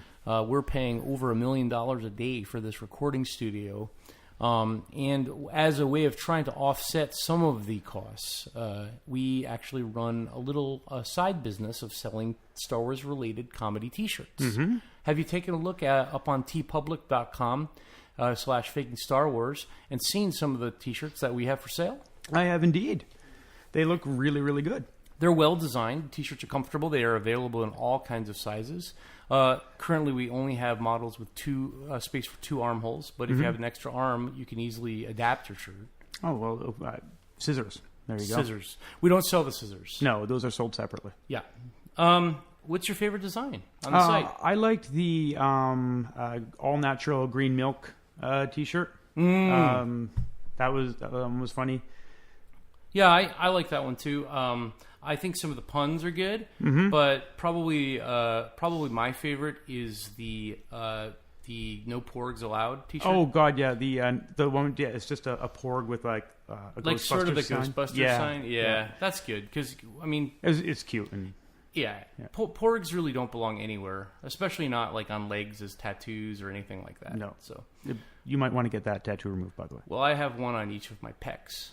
We're paying over $1 million a day for this recording studio. And as a way of trying to offset some of the costs, we actually run a little side business of selling Star Wars-related comedy T-shirts. Mm-hmm. Have you taken a look up on tpublic.com /fakingstarwars and seen some of the T-shirts that we have for sale? I have indeed. They look really, really good. They're well designed. T-shirts are comfortable. They are available in all kinds of sizes. Currently, we only have models with space for 2 armholes. But if you have an extra arm, you can easily adapt your shirt. Oh, well, scissors. There you go. Scissors. We don't sell the scissors. No, those are sold separately. Yeah. What's your favorite design on the site? I liked the all-natural green milk T-shirt. That was funny. Yeah, I like that one too. I think some of the puns are good, but probably my favorite is the No Porgs Allowed T-shirt. Oh God, yeah, the one, yeah, it's just a porg with like a like Ghostbusters sort of the sign. Ghostbusters sign. Yeah, that's good because I mean, it's cute and porgs really don't belong anywhere, especially not like on legs as tattoos or anything like that. No, so you might want to get that tattoo removed, by the way. Well, I have one on each of my pecs,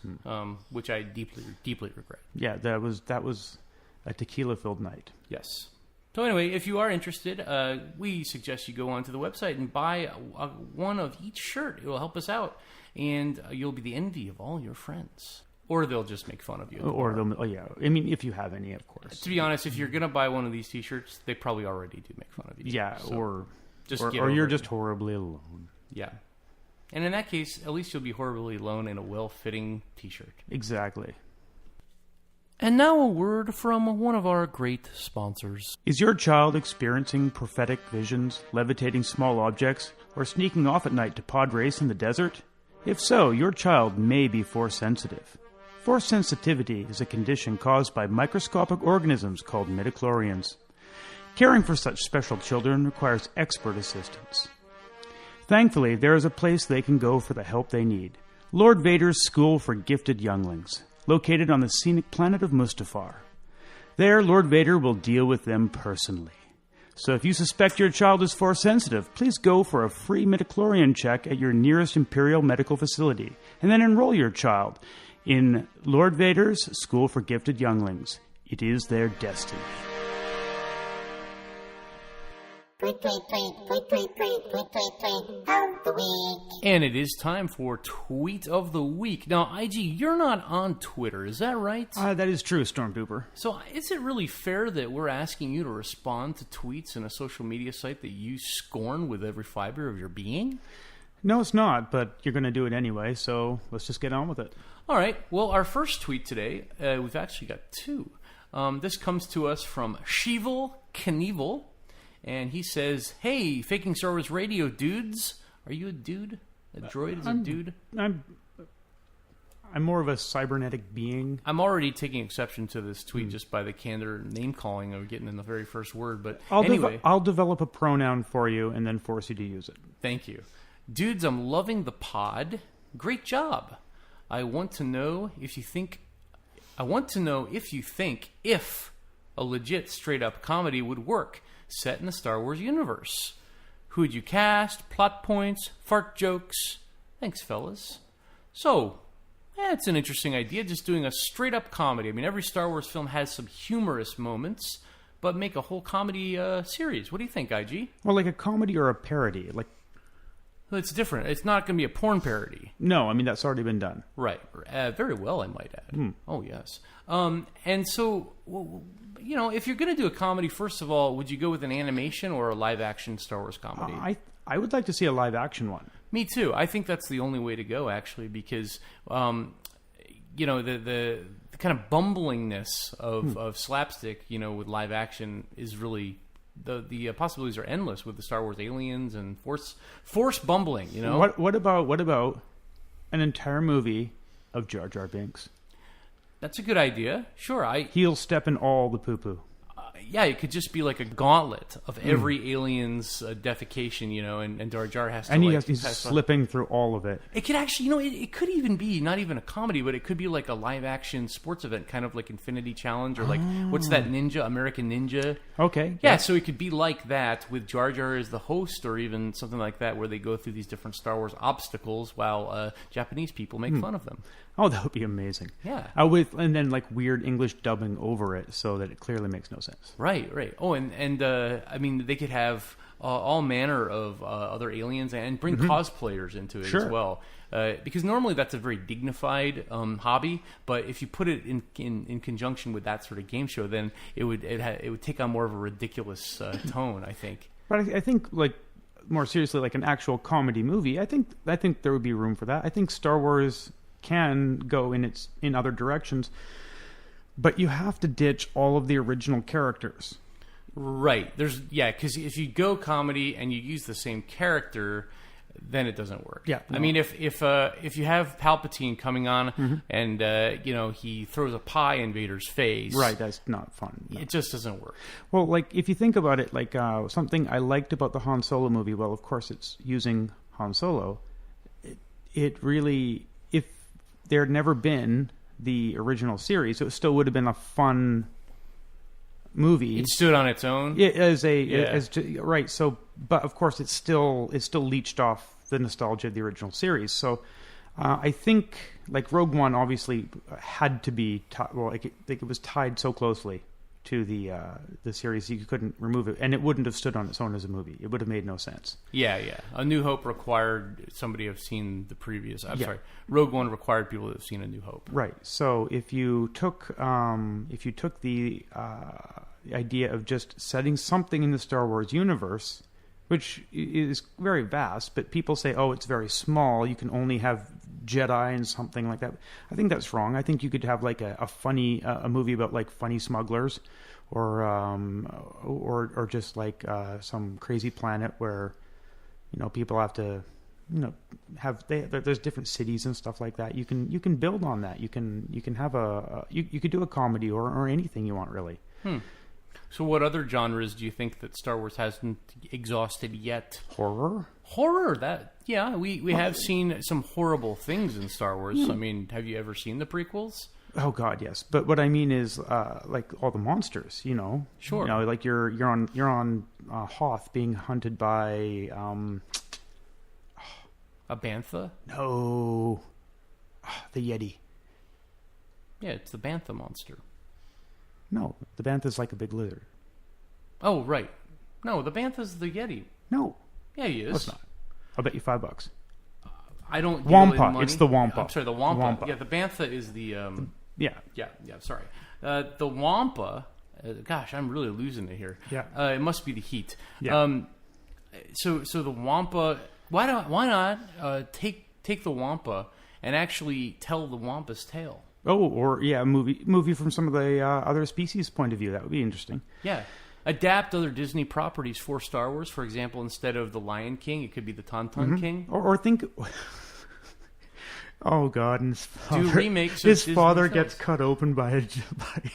which I deeply regret. Yeah, that was a tequila-filled night. Yes. So anyway, if you are interested, we suggest you go onto the website and buy one of each shirt. It will help us out, and you'll be the envy of all your friends. Or they'll just make fun of you. Or they'll, I mean, if you have any, of course. To be honest, if you're going to buy one of these T-shirts, they probably already do make fun of you. Yeah, so or you're just horribly alone. Yeah. And in that case, at least you'll be horribly alone in a well-fitting T-shirt. Exactly. And now a word from one of our great sponsors. Is your child experiencing prophetic visions, levitating small objects, or sneaking off at night to pod race in the desert? If so, your child may be Force sensitive. Force sensitivity is a condition caused by microscopic organisms called midichlorians. Caring for such special children requires expert assistance. Thankfully, there is a place they can go for the help they need. Lord Vader's School for Gifted Younglings, located on the scenic planet of Mustafar. There, Lord Vader will deal with them personally. So if you suspect your child is Force sensitive, please go for a free midichlorian check at your nearest Imperial medical facility, and then enroll your child in Lord Vader's School for Gifted Younglings. It is their destiny. And it is time for Tweet of the Week. Now, IG, you're not on Twitter, is that right? That is true, Storm Duper. So is it really fair that we're asking you to respond to tweets in a social media site that you scorn with every fiber of your being? No, it's not, but you're going to do it anyway, so let's just get on with it. All right. Well, our first tweet today, we've actually got two. This comes to us from Sheeval Knievel, and he says, "Hey, Faking Star Wars Radio dudes. Are you a dude? A droid is a dude?" I'm more of a cybernetic being. I'm already taking exception to this tweet just by the candor name-calling of getting in the very first word, but anyway. I'll develop a pronoun for you and then force you to use it. Thank you. Dudes, I'm loving the pod. Great job. I want to know if you think if a legit straight-up comedy would work set in the Star Wars universe. Who would you cast? Plot points? Fart jokes? Thanks, fellas. So, it's an interesting idea, just doing a straight-up comedy. I mean, every Star Wars film has some humorous moments, but make a whole comedy series. What do you think, IG? Well, like a comedy or a parody, like. It's different. It's not going to be a porn parody. No, I mean, that's already been done. Right. Very well, I might add. Oh, yes. And so, if you're going to do a comedy, first of all, would you go with an animation or a live-action Star Wars comedy? I would like to see a live-action one. Me too. I think that's the only way to go, actually, because, the kind of bumblingness of slapstick, with live-action is really... The possibilities are endless with the Star Wars aliens and force bumbling. What about an entire movie of Jar Jar Binks? That's a good idea. Sure, he'll step in all the poo poo. Yeah, it could just be like a gauntlet of every alien's defecation, and Jar Jar has to. And he's slipping through all of it. It could actually, it could even be not even a comedy, but it could be like a live action sports event, kind of like Infinity Challenge or like what's that American Ninja? Okay. Yeah, so it could be like that with Jar Jar as the host, or even something like that where they go through these different Star Wars obstacles while Japanese people make fun of them. Oh, that would be amazing. Yeah. And then like weird English dubbing over it so that it clearly makes no sense. Right. Oh, and I mean, they could have all manner of other aliens and bring cosplayers into it as well. Because normally that's a very dignified hobby, but if you put it in conjunction with that sort of game show, then it would take on more of a ridiculous tone, I think. But I think, like, more seriously, like an actual comedy movie, I think there would be room for that. I think Star Wars can go in other directions, but you have to ditch all of the original characters. Right. Because if you go comedy and you use the same character, then it doesn't work. Yeah, I mean, if you have Palpatine coming on and he throws a pie in Vader's face, right? That's not fun. No. It just doesn't work. Well, like if you think about it, like something I liked about the Han Solo movie. Well, of course, it's using Han Solo. It really, if there had never been the original series, it still would have been a fun movie. It stood on its own. Right. So, but of course, it still leached off the nostalgia of the original series. So, I think like Rogue One obviously had to be it was tied so closely to the series you couldn't remove it, and it wouldn't have stood on its own as a movie. It would have made no sense. Yeah. A New Hope required somebody to have seen the previous. Sorry, Rogue One required people to have seen A New Hope. Right. So if you took the idea of just setting something in the Star Wars universe, which is very vast, but people say, oh, it's very small. You can only have Jedi and something like that. I think that's wrong. I think you could have like a funny a movie about like funny smugglers, or just like some crazy planet where people have to there's different cities and stuff like that. You can build on that. You can have you could do a comedy or anything you want really. So what other genres do you think that Star Wars hasn't exhausted yet? Horror, we have seen some horrible things in Star Wars. I mean, have you ever seen the prequels? Oh God, yes. But what I mean is like all the monsters, Sure. Like you're on Hoth being hunted by a bantha? No. The Yeti. Yeah, it's the bantha monster. No, the bantha's like a big lizard. Oh, right. No, the bantha's the Yeti. No. Yeah, he is. No, it's not. I'll bet you $5. I don't. Wampa. It's the Wampa. I'm sorry, the Wampa. Yeah, the bantha is the. Yeah. Sorry, the Wampa. Gosh, I'm really losing it here. Yeah. It must be the heat. Yeah. So the Wampa. Why not take the Wampa and actually tell the Wampa's tale? Oh, or a movie from some of the other species' point of view. That would be interesting. Yeah. Adapt other Disney properties for Star Wars. For example, instead of the Lion King, it could be the Tauntaun King. Or think... Oh, God. And do remakes of his Disney father films. Gets cut open by a Jedi.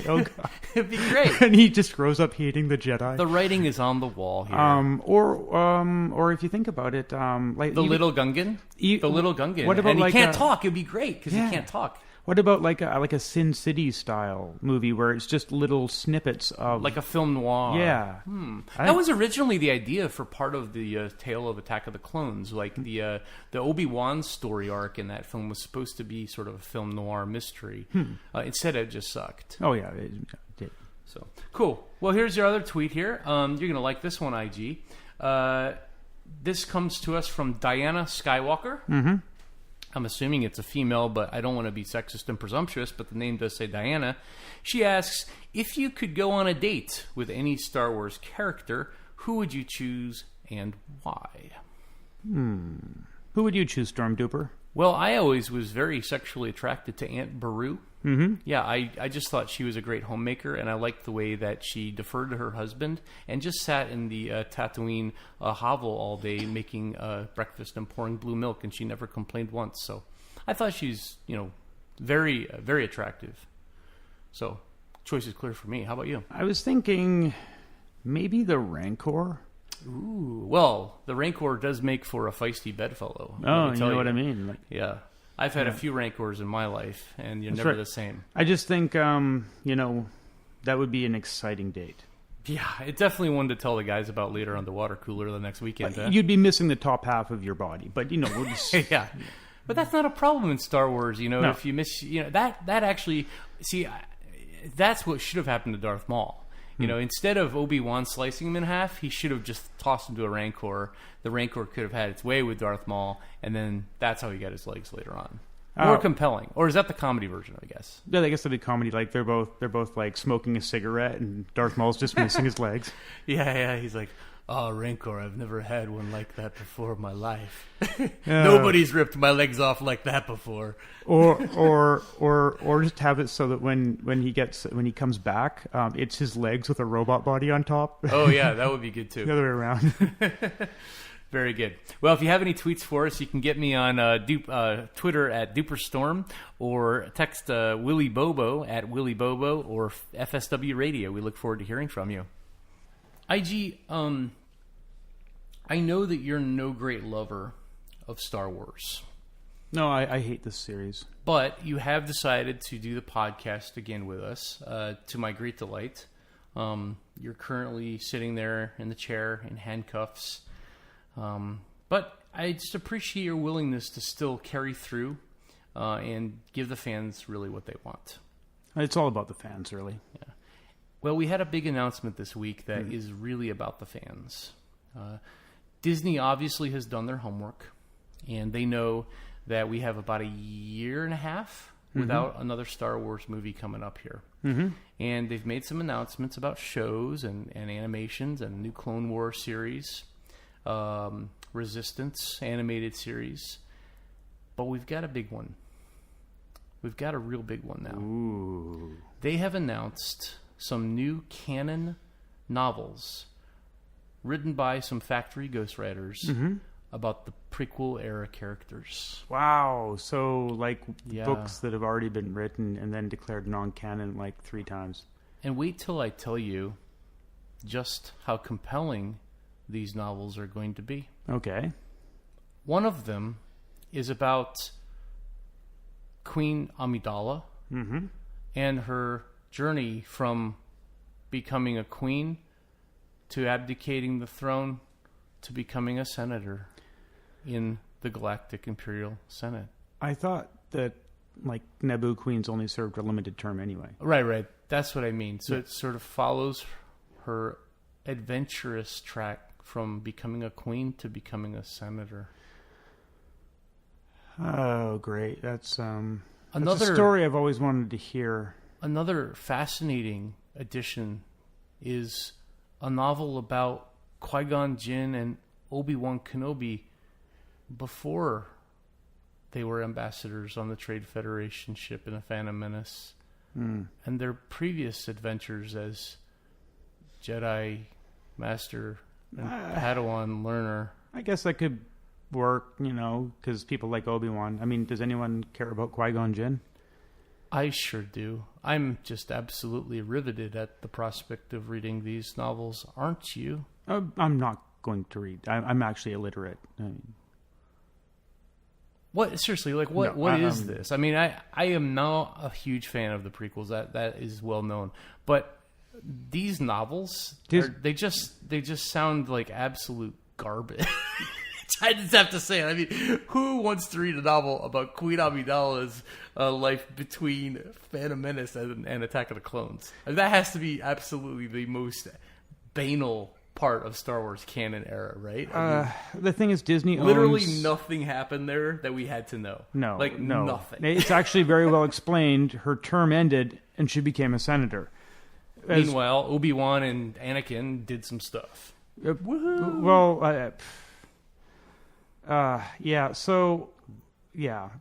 Oh, God. It'd be great. And he just grows up hating the Jedi. The writing is on the wall here. Or if you think about it... like Little Gungan? The Little Gungan. What about and he can't talk. It'd be great because he can't talk. What about like a Sin City style movie where it's just little snippets of like a film noir? Yeah, that was originally the idea for part of the tale of Attack of the Clones. Like the Obi-Wan story arc in that film was supposed to be sort of a film noir mystery. Instead, it just sucked. Oh yeah, it did. So cool. Well, here's your other tweet here. You're gonna like this one, IG. This comes to us from Diana Skywalker. Mm-hmm. I'm assuming it's a female, but I don't want to be sexist and presumptuous, but the name does say Diana. She asks, if you could go on a date with any Star Wars character, who would you choose and why? Who would you choose, Storm Duper? Well, I always was very sexually attracted to Aunt Beru. Mm-hmm. Yeah, I just thought she was a great homemaker, and I liked the way that she deferred to her husband and just sat in the Tatooine hovel all day making breakfast and pouring blue milk, and she never complained once. So I thought she's, very, very attractive. So choice is clear for me. How about you? I was thinking maybe the Rancor. Ooh, well, the Rancor does make for a feisty bedfellow. Oh, you know what I mean? Yeah. I've had a few Rancors in my life, and you're never the same. I just think, that would be an exciting date. Yeah, it's definitely one to tell the guys about later on the water cooler the next weekend. You'd be missing the top half of your body, but, we'll just... Yeah. But that's not a problem in Star Wars, No. If you miss... that actually... See, that's what should have happened to Darth Maul. Instead of Obi-Wan slicing him in half, he should have just tossed him to a Rancor. The Rancor could have had its way with Darth Maul, and then that's how he got his legs later on. More compelling. Or is that the comedy version, I guess? Yeah, I guess that'd be comedy. Like, they're both like smoking a cigarette, and Darth Maul's just missing his legs. Yeah, he's like, oh, Rancor, I've never had one like that before in my life. Nobody's ripped my legs off like that before. Or just have it so that when he comes back, it's his legs with a robot body on top. Oh yeah, that would be good too. The other way around. Very good. Well, if you have any tweets for us, you can get me on Twitter at DuperStorm or text Willy Bobo at Willy Bobo or FSW Radio. We look forward to hearing from you. IG, I know that you're no great lover of Star Wars. No, I hate this series. But you have decided to do the podcast again with us, to my great delight. You're currently sitting there in the chair in handcuffs. But I just appreciate your willingness to still carry through and give the fans really what they want. It's all about the fans, really. Yeah. Well, we had a big announcement this week that is really about the fans. Disney obviously has done their homework, and they know that we have about a year and a half without another Star Wars movie coming up here. And they've made some announcements about shows and animations and a new Clone Wars series, Resistance animated series. But we've got a big one. We've got a real big one now. Ooh. They have announced some new canon novels written by some factory ghostwriters about the prequel era characters. Wow. So, like, books that have already been written and then declared non-canon like 3 times. And wait till I tell you just how compelling these novels are going to be. Okay. One of them is about Queen Amidala and her journey from becoming a queen to abdicating the throne to becoming a senator in the Galactic Imperial Senate. I thought that, like, Naboo queens only served a limited term anyway. Right. That's what I mean. So it sort of follows her adventurous track from becoming a queen to becoming a senator. Oh, great. That's a story I've always wanted to hear. Another fascinating addition is a novel about Qui-Gon Jinn and Obi-Wan Kenobi before they were ambassadors on the Trade Federation ship in the Phantom Menace. And their previous adventures as Jedi Master and Padawan learner. I guess that could work, because people like Obi-Wan. I mean, does anyone care about Qui-Gon Jinn? I sure do. I'm just absolutely riveted at the prospect of reading these novels, aren't you? I'm not going to read. I'm actually illiterate. What seriously? Like what is this? I mean, I am not a huge fan of the prequels. That is well known. But these novels, they just sound like absolute garbage. I just have to say it. I mean, who wants to read a novel about Queen Amidala's life between Phantom Menace and Attack of the Clones? I mean, that has to be absolutely the most banal part of Star Wars canon era, right? I mean, the thing is, Disney literally nothing happened there that we had to know. No, nothing. It's actually very well explained. Her term ended, and she became a senator. Meanwhile, Obi-Wan and Anakin did some stuff. Well,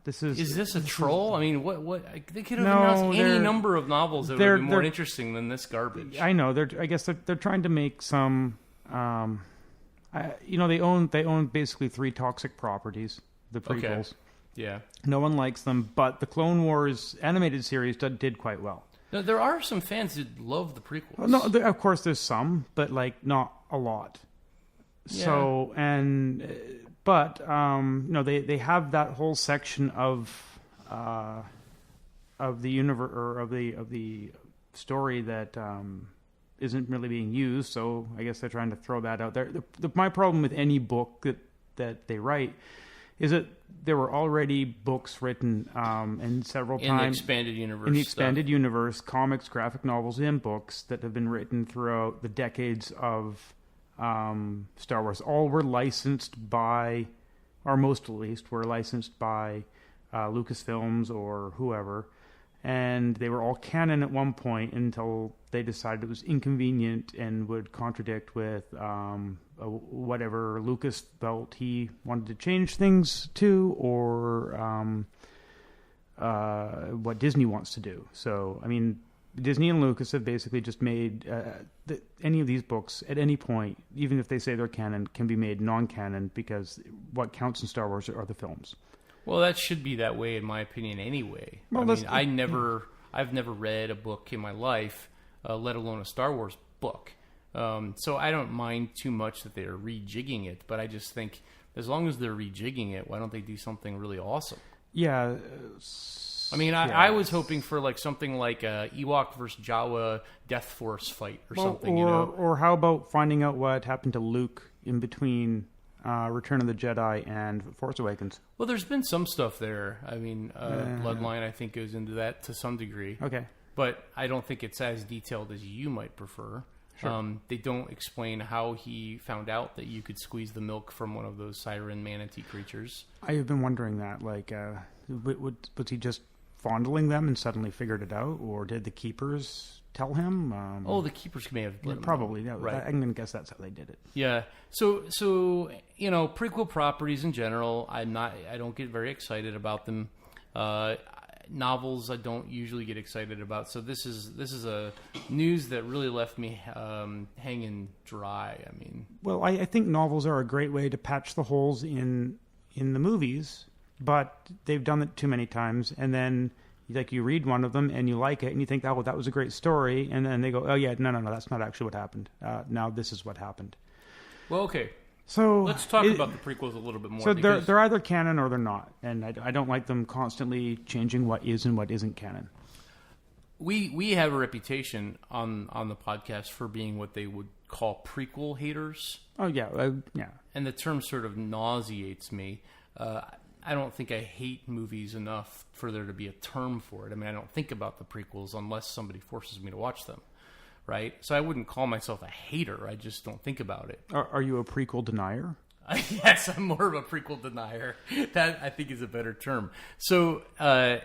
this is... Is this a troll? I mean, what? They could have announced any number of novels that would have been more interesting than this garbage. I know. I guess they're trying to make some... they own basically 3 toxic properties, the prequels. Okay. Yeah. No one likes them, but the Clone Wars animated series did quite well. No, there are some fans who love the prequels. No, of course there's some, but not a lot. Yeah. So, they have that whole section of the universe or of the story that isn't really being used. So I guess they're trying to throw that out there. My problem with any book that they write is that there were already books written and several times in the expanded universe, comics, graphic novels, and books that have been written throughout the decades of Star Wars. All were licensed by, or most at least, were licensed by Lucasfilms or whoever, and they were all canon at one point until they decided it was inconvenient and would contradict with whatever Lucas felt he wanted to change things to, or what Disney wants to do. So, I mean, Disney and Lucas have basically just made any of these books at any point, even if they say they're canon, can be made non-canon because what counts in Star Wars are the films. Well, that should be that way, in my opinion, anyway. Well, I've never read a book in my life, let alone a Star Wars book. So I don't mind too much that they're rejigging it, but I just think as long as they're rejigging it, why don't they do something really awesome? Yeah. I mean, I was hoping for like something like a Ewok versus Jawa Death Force fight or something. Or how about finding out what happened to Luke in between Return of the Jedi and Force Awakens? Well, there's been some stuff there. I mean, Bloodline, I think, goes into that to some degree. Okay. But I don't think it's as detailed as you might prefer. Sure. They don't explain how he found out that you could squeeze the milk from one of those siren manatee creatures. I have been wondering that. Like, was he just fondling them and suddenly figured it out? Or did the Keepers tell him? The Keepers may have let him probably. know. Yeah, right. I'm going to guess that's how they did it. Yeah. So prequel properties in general, I don't get very excited about them. Novels I don't usually get excited about. So this is a news that really left me hanging dry. I mean, well, I think novels are a great way to patch the holes in the movies, but they've done it too many times. And then like you read one of them and you like it and you think, oh, that was a great story, and then they go, oh yeah, no, that's not actually what happened. Now this is what happened. Well, okay. So let's talk about the prequels a little bit more. So they're either canon or they're not, and I don't like them constantly changing what is and what isn't canon. We have a reputation on the podcast for being what they would call prequel haters. Oh yeah, yeah. And the term sort of nauseates me. I don't think I hate movies enough for there to be a term for it. I mean, I don't think about the prequels unless somebody forces me to watch them. Right? So I wouldn't call myself a hater. I just don't think about it. Are you a prequel denier? Yes, I'm more of a prequel denier. That, I think, is a better term. So, but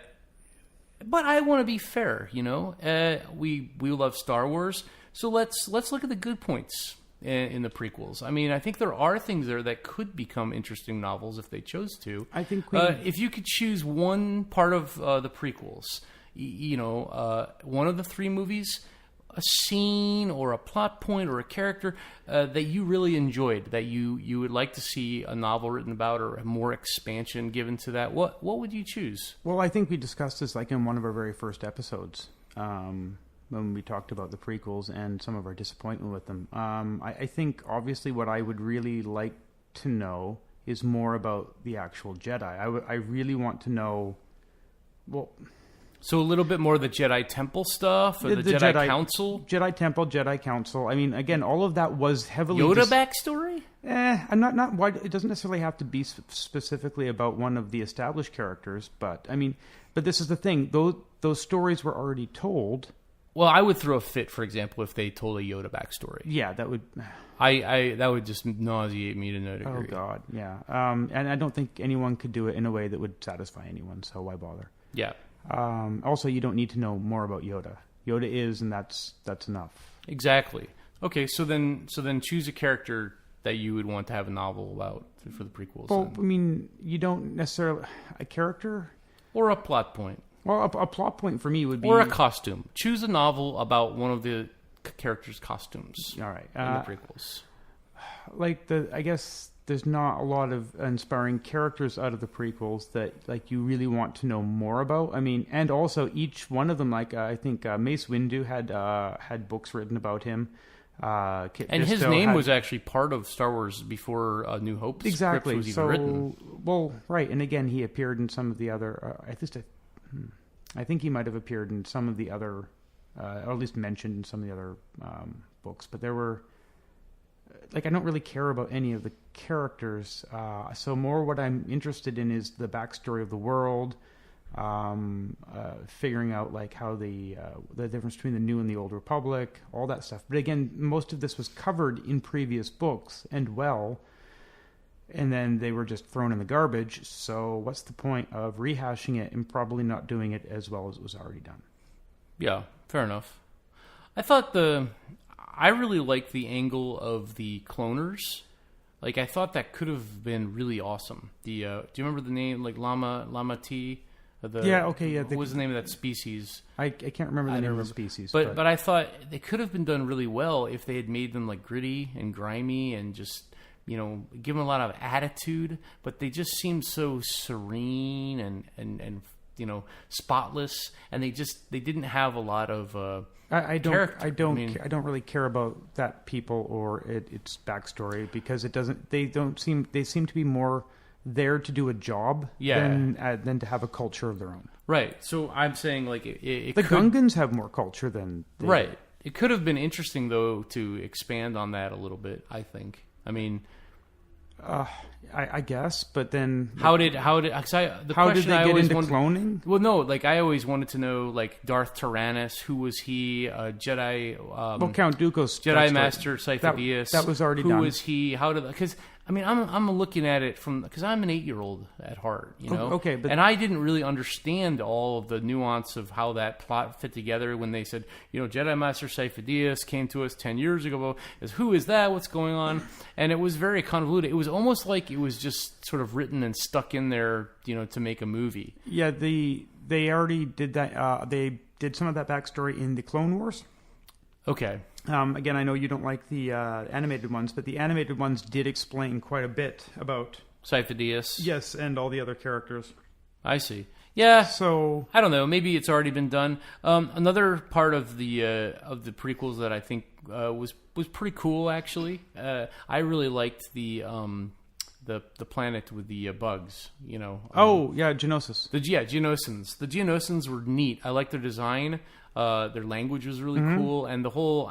I want to be fair, you know? We love Star Wars, so let's look at the good points in the prequels. I mean, I think there are things there that could become interesting novels if they chose to. I think if you could choose one part of the prequels, one of the three movies, a scene or a plot point or a character that you really enjoyed, that you would like to see a novel written about or a more expansion given to that, what would you choose? Well, I think we discussed this like in one of our very first episodes when we talked about the prequels and some of our disappointment with them. I think obviously what I would really like to know is more about the actual Jedi. I really want to know, well... So a little bit more of the Jedi Temple stuff, or the Jedi Council? Jedi Temple, Jedi Council. I mean, again, all of that was heavily... Yoda backstory? I'm not why it doesn't necessarily have to be specifically about one of the established characters, but this is the thing. Those stories were already told. Well, I would throw a fit, for example, if they told a Yoda backstory. Yeah, that would... that would just nauseate me to no degree. Oh, God, yeah. And I don't think anyone could do it in a way that would satisfy anyone, so why bother? Yeah. Also, you don't need to know more about Yoda. Yoda is, and that's enough. Exactly. Okay, so then choose a character that you would want to have a novel about for the prequels. Well, then. I mean, you don't necessarily... A character? Or a plot point. Well, a plot point for me would be... Or a costume. Choose a novel about one of the characters' costumes. All right. In the prequels. I guess... There's not a lot of inspiring characters out of the prequels that like you really want to know more about. I mean, and also each one of them, like I think Mace Windu had books written about him. And his name was actually part of Star Wars before New Hope. Exactly. Was even written. Well, right, and again, he appeared in some of the other. I think he might have appeared in some of the other, or at least mentioned in some of the other books. But there were. Like, I don't really care about any of the characters. So more what I'm interested in is the backstory of the world, figuring out like how the difference between the New and the Old Republic, all that stuff. But again, most of this was covered in previous books and then they were just thrown in the garbage. So what's the point of rehashing it and probably not doing it as well as it was already done? Yeah, fair enough. I really liked the angle of the cloners. Like, I thought that could have been really awesome. Do you remember the name, like Lama T? What was the name of that species? I can't remember the name of the species. But I thought they could have been done really well if they had made them like gritty and grimy and just, give them a lot of attitude. But they just seemed so serene and spotless, and they didn't have a lot of I character. don't really care about that people or its backstory because they seem to be more there to do a job than to have a culture of their own. Right. So I'm saying like the Gungans have more culture than right. It could have been interesting though to expand on that a little bit. I think. I mean, I guess, but then how did they get into cloning? Well, no, like I always wanted to know, like Darth Tyrannus, who was he? Jedi. Count Dooku's Jedi Master Sifo-Dyas. That was already done. Who was he? How did? Because I mean, I'm looking at it because I'm an 8-year-old at heart, Okay, and I didn't really understand all of the nuance of how that plot fit together when they said, Jedi Master Sifo-Dyas came to us 10 years ago. Who is that? What's going on? And it was very convoluted. It was almost like it was just sort of written and stuck in there, to make a movie. Yeah, they already did that. They did some of that backstory in the Clone Wars. Okay. Again, I know you don't like the animated ones, but the animated ones did explain quite a bit about Sifo-Dyas. Yes, and all the other characters. I see. Yeah. So I don't know. Maybe it's already been done. Another part of the prequels that I think was pretty cool. Actually, I really liked the planet with the bugs. Geonosis. Geonosins. The Geonosins were neat. I liked their design. Their language was really cool, and the whole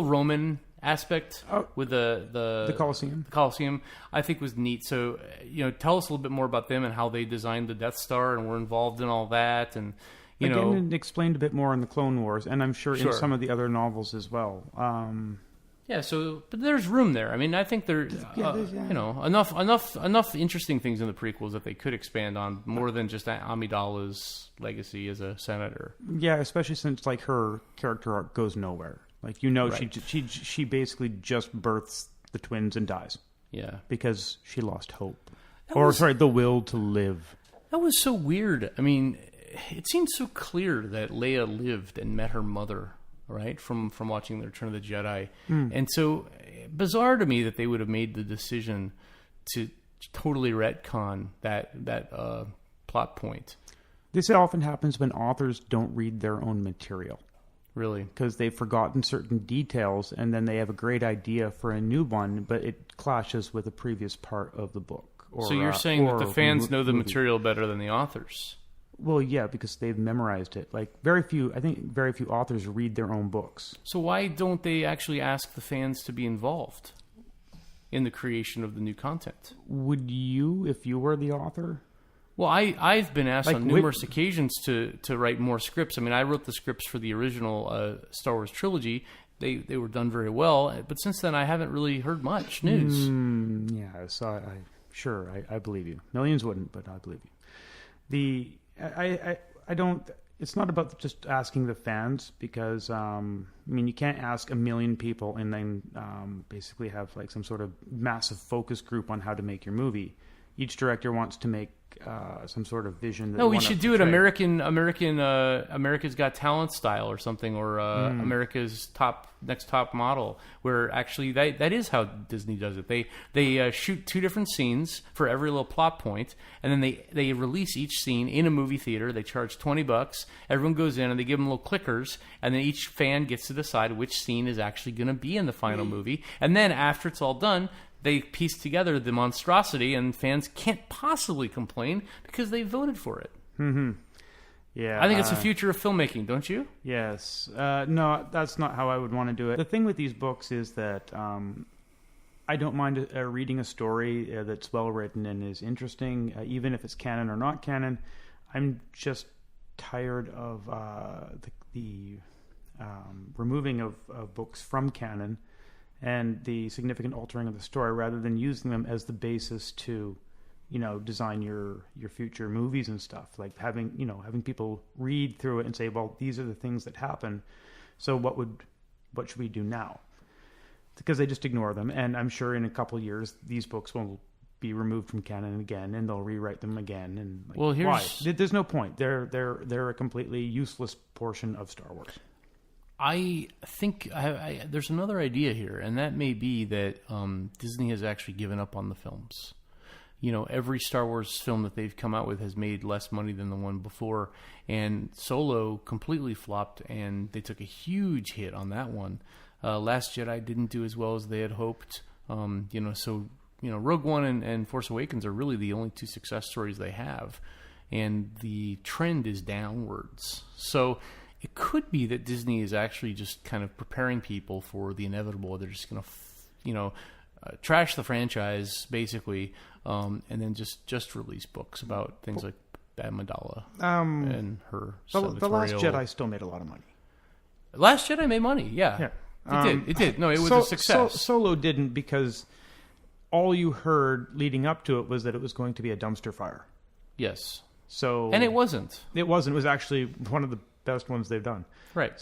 Roman aspect with the Colosseum. The Colosseum, I think was neat. So, tell us a little bit more about them and how they designed the Death Star and were involved in all that, and it explained a bit more in the Clone Wars, and I'm sure in some of the other novels as well. Yeah, but there's room there. I mean, I think there's enough interesting things in the prequels that they could expand on more than just Amidala's legacy as a senator. Yeah, especially since like her character arc goes nowhere. Like right. she basically just births the twins and dies. Yeah, because she lost hope, the will to live. That was so weird. I mean, it seemed so clear that Leia lived and met her mother. Right, from watching the Return of the Jedi, and so bizarre to me that they would have made the decision to totally retcon that plot point. This often happens when authors don't read their own material. Really, because they've forgotten certain details, and then they have a great idea for a new one, but it clashes with a previous part of the book. So you're saying that the fans know the material better than the authors? Well, yeah, because they've memorized it. Like very few authors read their own books. So why don't they actually ask the fans to be involved in the creation of the new content? Would you, if you were the author? Well, I've been asked on numerous occasions to write more scripts. I mean, I wrote the scripts for the original Star Wars trilogy. They were done very well, but since then I haven't really heard much news. Yeah, so I believe you. Millions wouldn't, but I believe you. I don't. It's not about just asking the fans because you can't ask 1 million people and then basically have like some sort of massive focus group on how to make your movie. Each director wants to make some sort of vision. No, we should do it America's Got Talent style or something, or America's next top model, where actually that is how Disney does it. They shoot 2 different scenes for every little plot point, and then they release each scene in a movie theater. They charge $20. Everyone goes in and they give them little clickers, and then each fan gets to decide which scene is actually going to be in the final movie. And then after it's all done, they piece together the monstrosity, and fans can't possibly complain because they voted for it. Mm-hmm. Yeah, I think it's the future of filmmaking, don't you? Yes. No, that's not how I would want to do it. The thing with these books is that I don't mind reading a story that's well written and is interesting, even if it's canon or not canon. I'm just tired of the removing of books from canon and the significant altering of the story, rather than using them as the basis to, design your future movies and stuff. Like having people read through it and say, well, these are the things that happen. So what should we do now? Because they just ignore them. And I'm sure in a couple of years, these books will be removed from canon again, and they'll rewrite them again. And well, why? There's no point. They're a completely useless portion of Star Wars. I think there's another idea here, and that may be that Disney has actually given up on the films. Every Star Wars film that they've come out with has made less money than the one before, and Solo completely flopped, and they took a huge hit on that one. Last Jedi didn't do as well as they had hoped. Rogue One and Force Awakens are really the only two success stories they have, and the trend is downwards. So it could be that Disney is actually just kind of preparing people for the inevitable. They're just going to, trash the franchise basically, and then just release books about things like Amidala and her. The Last Jedi still made a lot of money. Last Jedi made money, yeah. It did. No, it was a success. Solo didn't, because all you heard leading up to it was that it was going to be a dumpster fire. Yes. And it wasn't. It wasn't. It was actually one of the best ones they've done. Right.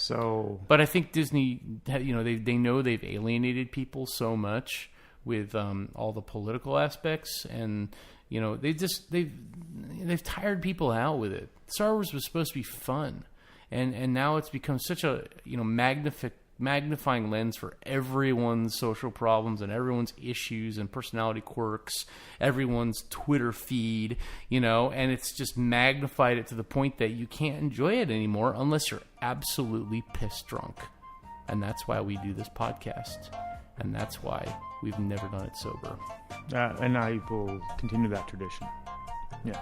But I think Disney, they know they've alienated people so much with all the political aspects, and they've tired people out with it. Star Wars was supposed to be fun, and now it's become such a magnifying lens for everyone's social problems and everyone's issues and personality quirks, everyone's Twitter feed, and it's just magnified it to the point that you can't enjoy it anymore unless you're absolutely pissed drunk. And that's why we do this podcast. And that's why we've never done it sober. And I will continue that tradition. Yeah.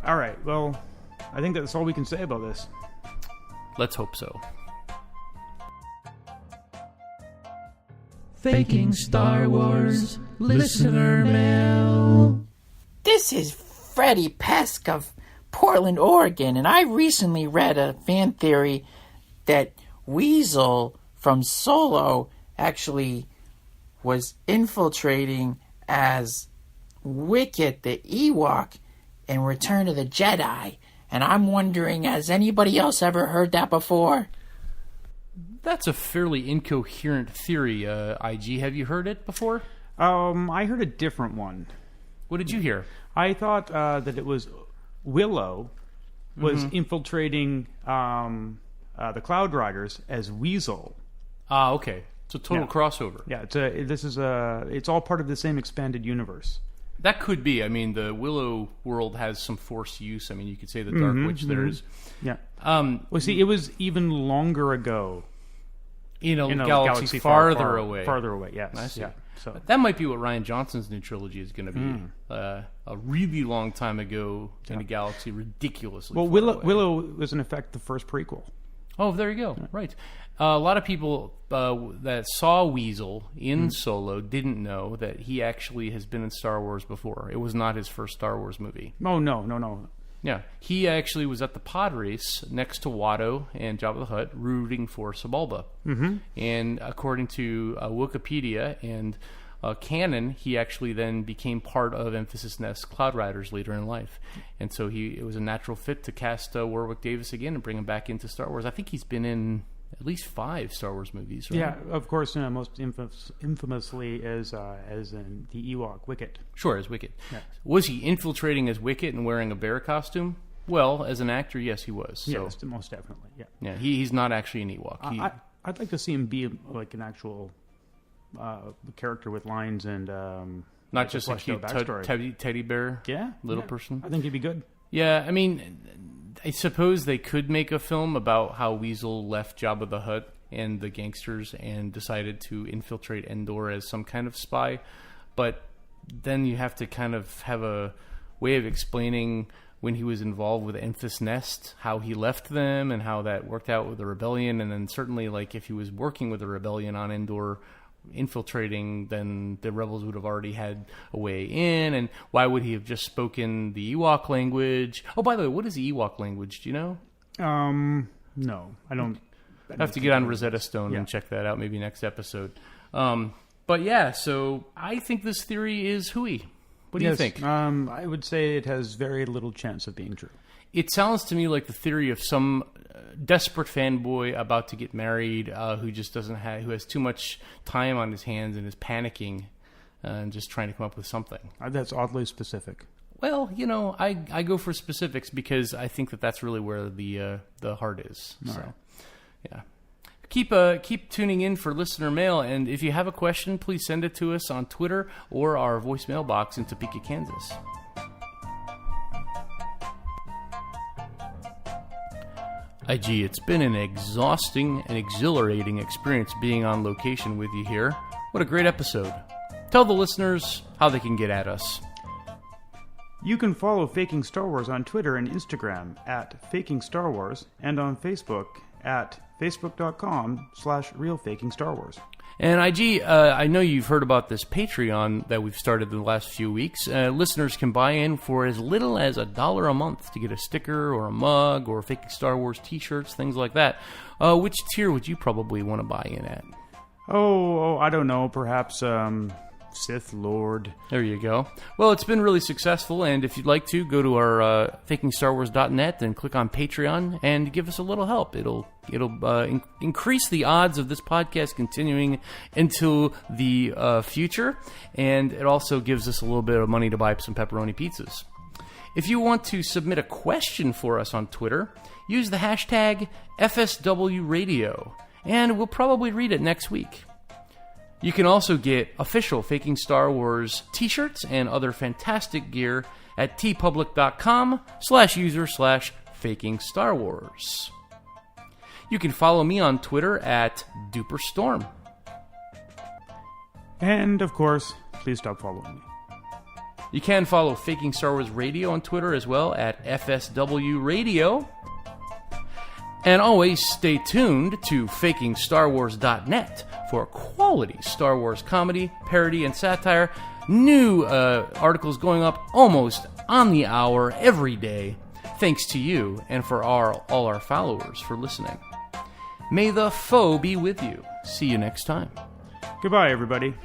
All right. Well, I think that's all we can say about this. Let's hope so. Faking Star Wars Listener Mail. This is Freddie Pesk of Portland, Oregon, and I recently read a fan theory that Weasel from Solo actually was infiltrating as Wicket the Ewok in Return of the Jedi. And I'm wondering, has anybody else ever heard that before? That's a fairly incoherent theory, IG. Have you heard it before? I heard a different one. What did you hear? I thought that it was Willow was infiltrating the Cloud Riders as Weasel. Ah, okay. It's a total crossover. Yeah, it's all part of the same expanded universe. That could be. I mean, the Willow world has some Force use. I mean, you could say the Dark Witch there is. Yeah. Well, see, it was even longer ago. In a galaxy farther away. Farther away, yes. I see. Yeah, so. That might be what Rian Johnson's new trilogy is going to be. A really long time ago in a galaxy ridiculously far away. Willow was, in effect, the first prequel. Oh, there you go. Yeah. Right. A lot of people that saw Weasel in Solo didn't know that he actually has been in Star Wars before. It was not his first Star Wars movie. Oh, no. Yeah, he actually was at the pod race next to Watto and Jabba the Hutt, rooting for Sebulba. Mm-hmm. And according to Wikipedia and canon, he actually then became part of Emphasis Nest Cloud Riders later in life. And so it was a natural fit to cast Warwick Davis again and bring him back into Star Wars. I think he's been in at least 5 Star Wars movies, right? Yeah, of course, most infamously as in the Ewok, Wicket. Sure, as Wicket. Yeah. Was he infiltrating as Wicket and wearing a bear costume? Well, as an actor, yes, he was. So. Yes, most definitely, yeah. Yeah, he's not actually an Ewok. I'd like to see him be like an actual character with lines and... not just a cute teddy bear little person? I think he'd be good. Yeah, I mean... I suppose they could make a film about how Weasel left Jabba the Hutt and the gangsters and decided to infiltrate Endor as some kind of spy. But then you have to kind of have a way of explaining when he was involved with Enfys Nest, how he left them and how that worked out with the rebellion. And then certainly, like, if he was working with the rebellion on Endor, infiltrating, then the rebels would have already had a way in. And why would he have just spoken the Ewok language? Oh, by the way, what is the Ewok language? Do you know? No, I don't. I have to get on Rosetta Stone and check that out maybe next episode. But yeah, so I think this theory is hooey. What do you think? I would say it has very little chance of being true. It sounds to me like the theory of some desperate fanboy about to get married who just doesn't have, who has too much time on his hands and is panicking and just trying to come up with something. That's oddly specific. Well, I go for specifics because I think that's really where the heart is. All so, right. Yeah. Keep tuning in for listener mail, and if you have a question, please send it to us on Twitter or our voicemail box in Topeka, Kansas. IG, it's been an exhausting and exhilarating experience being on location with you here. What a great episode. Tell the listeners how they can get at us. You can follow Faking Star Wars on Twitter and Instagram at Faking Star Wars, and on Facebook at facebook.com/realfakingstarwars. And IG, I know you've heard about this Patreon that we've started in the last few weeks. Listeners can buy in for as little as $1 a month to get a sticker or a mug or Faking Star Wars t-shirts, things like that. Which tier would you probably want to buy in at? Oh, I don't know. Perhaps Sith Lord. There you go. Well, it's been really successful, and if you'd like to, go to our fakingstarwars.net and click on Patreon and give us a little help. It'll increase the odds of this podcast continuing into the future, and it also gives us a little bit of money to buy some pepperoni pizzas. If you want to submit a question for us on Twitter, use the hashtag FSWRadio, and we'll probably read it next week. You can also get official Faking Star Wars t-shirts and other fantastic gear at tpublic.com/user/fakingstarwars. You can follow me on Twitter at DuperStorm. And, of course, please stop following me. You can follow Faking Star Wars Radio on Twitter as well at FSW Radio. And always stay tuned to fakingstarwars.net for quality Star Wars comedy, parody, and satire. New articles going up almost on the hour every day. Thanks to you and for all our followers for listening. May the Faux be with you. See you next time. Goodbye, everybody.